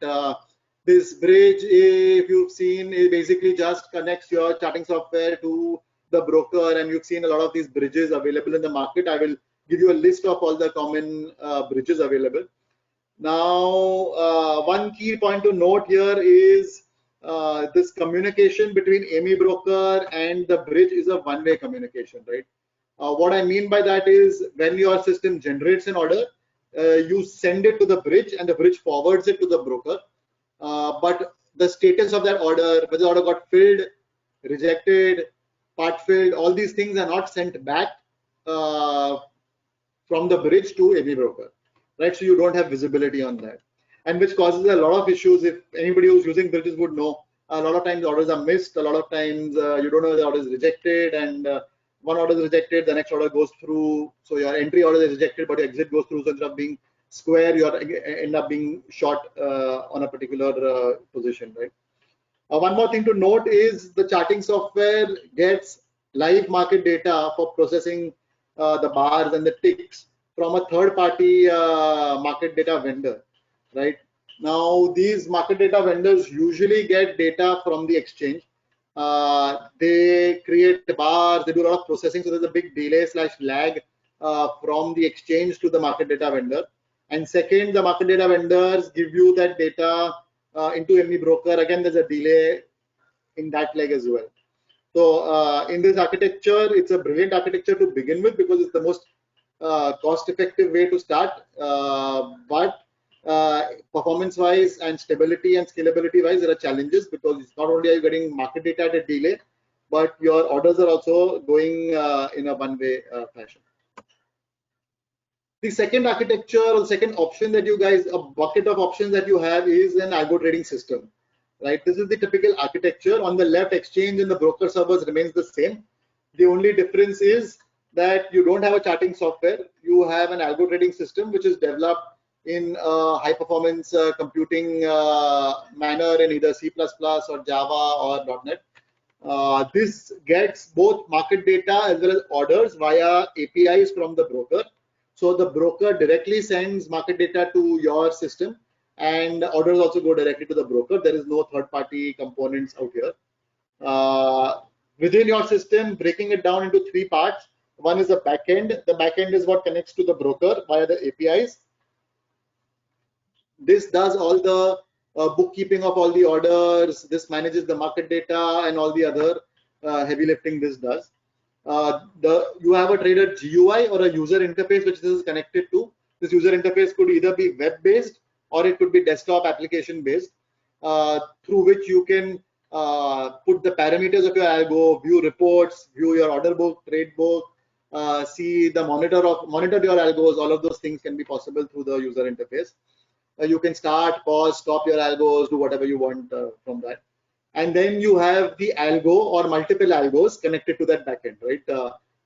This bridge, if you've seen, it basically just connects your charting software to the broker, and you've seen a lot of these bridges available in the market. I will give you a list of all the common bridges available. Now, one key point to note here is this communication between AmiBroker and the bridge is a one-way communication, right? What I mean by that is, when your system generates an order, you send it to the bridge and the bridge forwards it to the broker. But the status of that order, whether the order got filled, rejected, part filled, all these things are not sent back from the bridge to AmiBroker, right? So you don't have visibility on that, and which causes a lot of issues. If anybody who's using bridges would know, a lot of times orders are missed. A lot of times you don't know the order is rejected, and one order is rejected, the next order goes through. So your entry order is rejected, but your exit goes through. So instead of being square, you end up being short on a particular position, right? One more thing to note is the charting software gets live market data for processing the bars and the ticks from a third-party market data vendor, right? Now, these market data vendors usually get data from the exchange. They create bars, they do a lot of processing, so there's a big delay / lag from the exchange to the market data vendor. And second, the market data vendors give you that data into ME broker. Again, there's a delay in that leg as well. So in this architecture, it's a brilliant architecture to begin with because it's the most cost-effective way to start. But performance-wise and stability and scalability-wise, there are challenges because it's not only are you getting market data at a delay, but your orders are also going in a one-way fashion. The second architecture or second option that you guys, a bucket of options that you have is an algo trading system, right? This is the typical architecture. On the left, exchange and the broker servers remains the same. The only difference is that you don't have a charting software. You have an algo trading system which is developed in a high performance computing manner in either C++ or Java or .NET. This gets both market data as well as orders via APIs from the broker. So the broker directly sends market data to your system, and orders also go directly to the broker. There is no third-party components out here. Within your system, breaking it down into three parts. One is the backend. The backend is what connects to the broker via the APIs. This does all the bookkeeping of all the orders. This manages the market data and all the other heavy lifting this does. You have a trader GUI or a user interface which this is connected to. This user interface could either be web-based or it could be desktop application-based, through which you can put the parameters of your algo, view reports, view your order book, trade book, see the monitor your algos. All of those things can be possible through the user interface. You can start, pause, stop your algos, do whatever you want from that. And then you have the algo or multiple algos connected to that backend, right?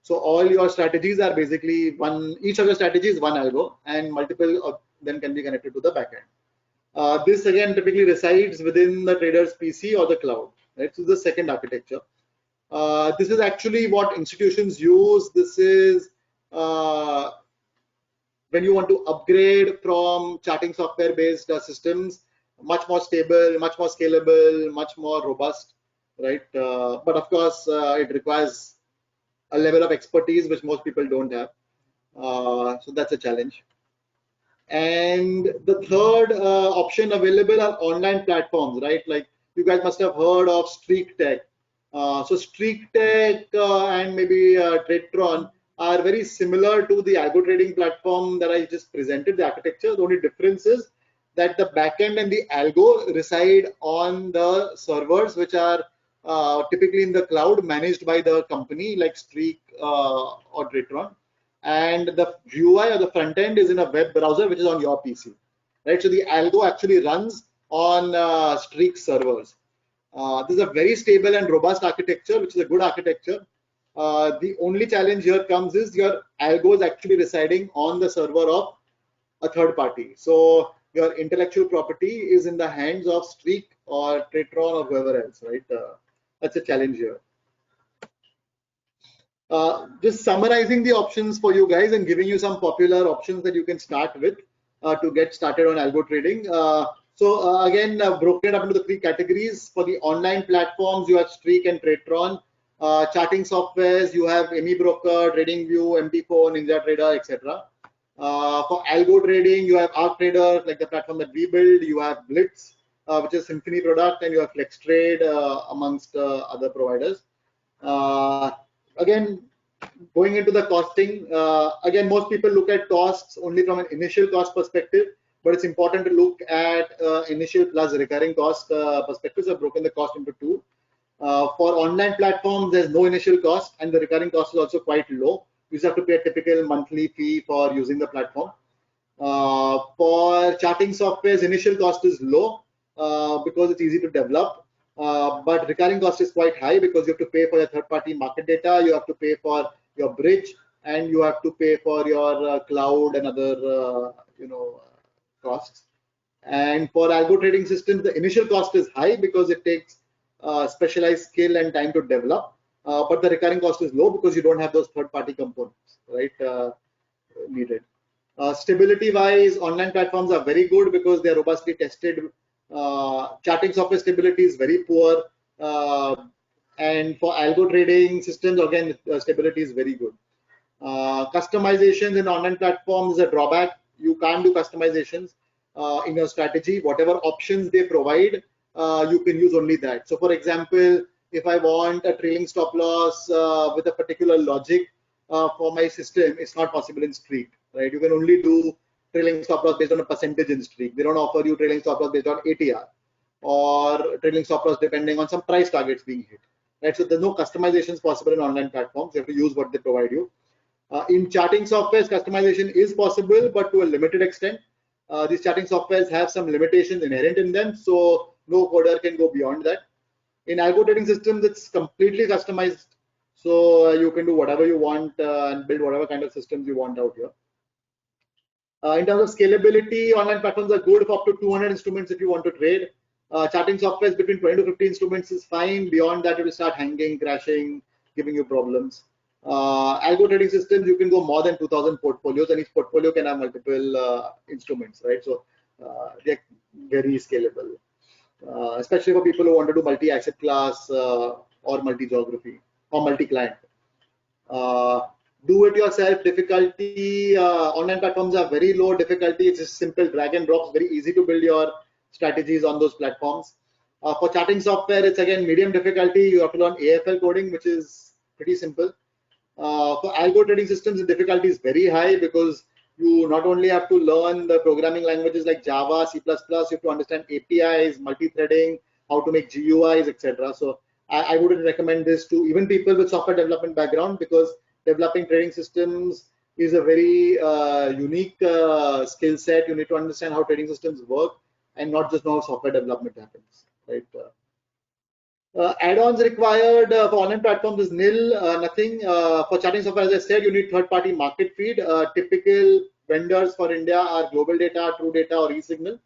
So all your strategies are basically each of your strategies is one algo, and multiple of them can be connected to the backend. This again typically resides within the trader's PC or the cloud, right? So the second architecture. This is actually what institutions use. This is when you want to upgrade from charting software based systems, much more stable, much more scalable, much more robust, right? But of course, it requires a level of expertise which most people don't have. So that's a challenge. And the third option available are online platforms, right? Like you guys must have heard of StreakTech. So StreakTech and maybe TradeTron are very similar to the algo trading platform that I just presented, the architecture. The only difference is that the backend and the algo reside on the servers, which are typically in the cloud managed by the company like Streak or TradeTron. And the UI or the front end is in a web browser, which is on your PC, right? So the algo actually runs on Streak servers. This is a very stable and robust architecture, which is a good architecture. The only challenge here comes is your algo is actually residing on the server of a third party. So your intellectual property is in the hands of Streak or TradeTron or whoever else, right? That's a challenge here. Just summarizing the options for you guys and giving you some popular options that you can start with to get started on algo trading. Again, broken up into the three categories. For the online platforms, you have Streak and TradeTron. Charting softwares, you have ME Broker, TradingView, MT4, NinjaTrader, etc. For algo trading, you have ArcTrader, like the platform that we build. You have Blitz, which is Symphony product, and you have FlexTrade amongst other providers. Again, going into the costing, again, most people look at costs only from an initial cost perspective, but it's important to look at initial plus recurring cost perspectives. I've broken the cost into two. For online platforms, there's no initial cost, and the recurring cost is also quite low. You just have to pay a typical monthly fee for using the platform. For charting softwares, initial cost is low because it's easy to develop. But recurring cost is quite high because you have to pay for your third-party market data, you have to pay for your bridge, and you have to pay for your cloud and other costs. And for algo trading systems, the initial cost is high because it takes specialized skill and time to develop. But the recurring cost is low because you don't have those third-party components, right, needed. Stability wise, online platforms are very good because they are robustly tested. Charting software stability is very poor. And for algo trading systems, again, stability is very good. Customizations in online platforms is a drawback. You can't do customizations in your strategy. Whatever options they provide, you can use only that. So for example, if I want a trailing stop loss with a particular logic for my system, it's not possible in Streak, right? You can only do trailing stop loss based on a percentage in Streak. They don't offer you trailing stop loss based on ATR or trailing stop loss depending on some price targets being hit, right? So there's no customizations possible in online platforms. You have to use what they provide you. In charting softwares, customization is possible, but to a limited extent. These charting softwares have some limitations inherent in them, so no coder can go beyond that. In algo trading systems, it's completely customized, so you can do whatever you want and build whatever kind of systems you want out here. In terms of scalability, online platforms are good for up to 200 instruments if you want to trade. Charting softwares between 20 to 50 instruments is fine. Beyond that, it will start hanging, crashing, giving you problems. Algo trading systems, you can go more than 2,000 portfolios, and each portfolio can have multiple instruments, right? So they're very scalable, especially for people who want to do multi-asset class or multi-geography or multi-client. Do-it-yourself difficulty. Online platforms are very low difficulty. It's just simple drag and drops, very easy to build your strategies on those platforms. For charting software, it's again medium difficulty. You have to learn AFL coding, which is pretty simple. For algo trading systems, the difficulty is very high because you not only have to learn the programming languages like Java, C++, you have to understand APIs, multi-threading, how to make GUIs, etc. So I wouldn't recommend this to even people with software development background, because developing trading systems is a very unique skill set. You need to understand how trading systems work and not just know how software development happens, right? Add-ons required for online platforms is nil, nothing. For charting software, as I said, you need third-party market feed. Typical vendors for India are Global Data, True Data, or eSignal.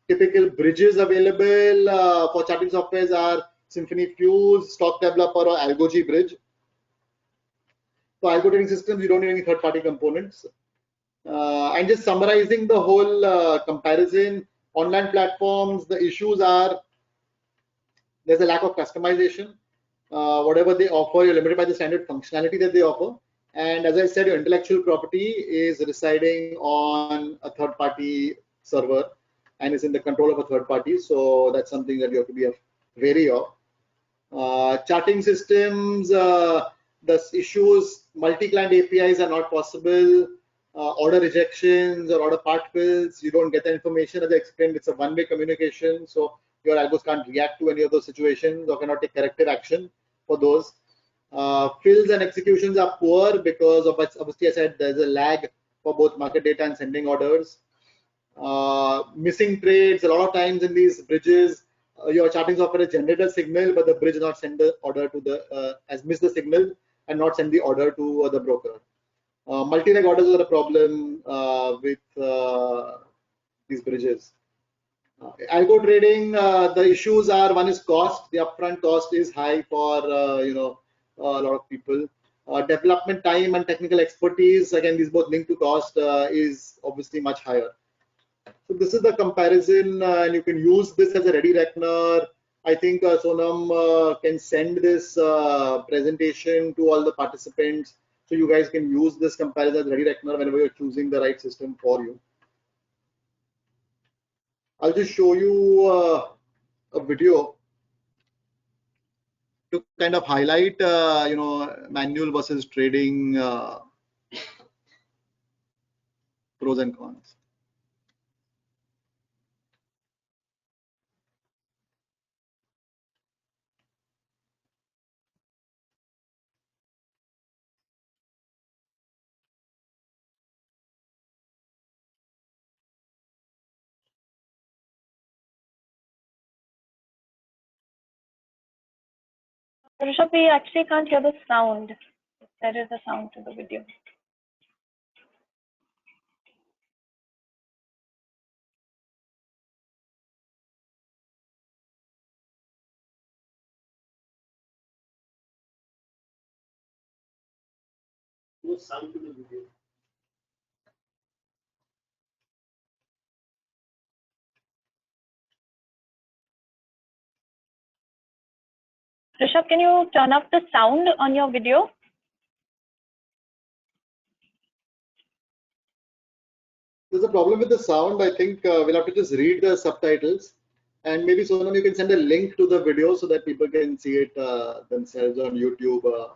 Typical bridges available for charting softwares are Symphony Fuse, Stock Developer, or Algoji Bridge. For algo trading systems, you don't need any third-party components. And just summarizing the whole comparison, online platforms, the issues are there's a lack of customization. Whatever they offer, you're limited by the standard functionality that they offer. And as I said, your intellectual property is residing on a third-party server and is in the control of a third party. So that's something that you have to be wary of. Charting systems, the issues, multi-client APIs are not possible. Order rejections or order part fills, you don't get the information. As I explained, it's a one-way communication. So your algos can't react to any of those situations or cannot take corrective action for those. Fills and executions are poor because of, obviously I said there's a lag for both market data and sending orders. Missing trades, a lot of times in these bridges, your charting software has generated a signal, but the bridge does not send the order to the, has missed the signal and not send the order to the broker. Multi-leg orders are a problem with these bridges. Algo trading, the issues are, one is cost. The upfront cost is high for a lot of people. Development time and technical expertise, again, these both linked to cost, is obviously much higher. So this is the comparison, and you can use this as a ready reckoner. I think Sonam can send this presentation to all the participants, so you guys can use this comparison as ready reckoner whenever you're choosing the right system for you. I'll just show you a video to kind of highlight, manual versus trading pros and cons. Rishabh, we actually can't hear the sound. There is a sound to the video. No sound to the video. Rishabh, can you turn up the sound on your video? There's a problem with the sound. I think we'll have to just read the subtitles. And maybe Sonam, you can send a link to the video so that people can see it themselves on YouTube.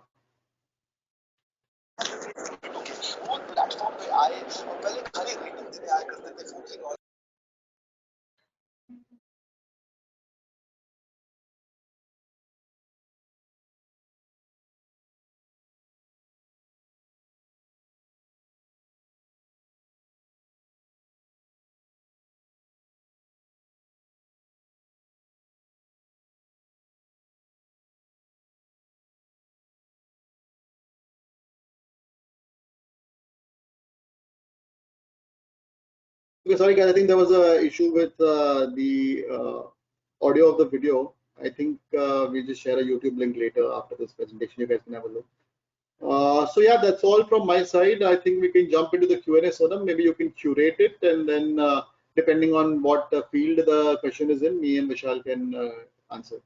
Okay, sorry guys, I think there was a issue with the audio of the video. I think we just share a YouTube link later after this presentation. You guys can have a look. So yeah, that's all from my side. I think we can jump into the Q&A, Sonam. Maybe you can curate it, and then depending on what field the question is in, me and Vishal can answer.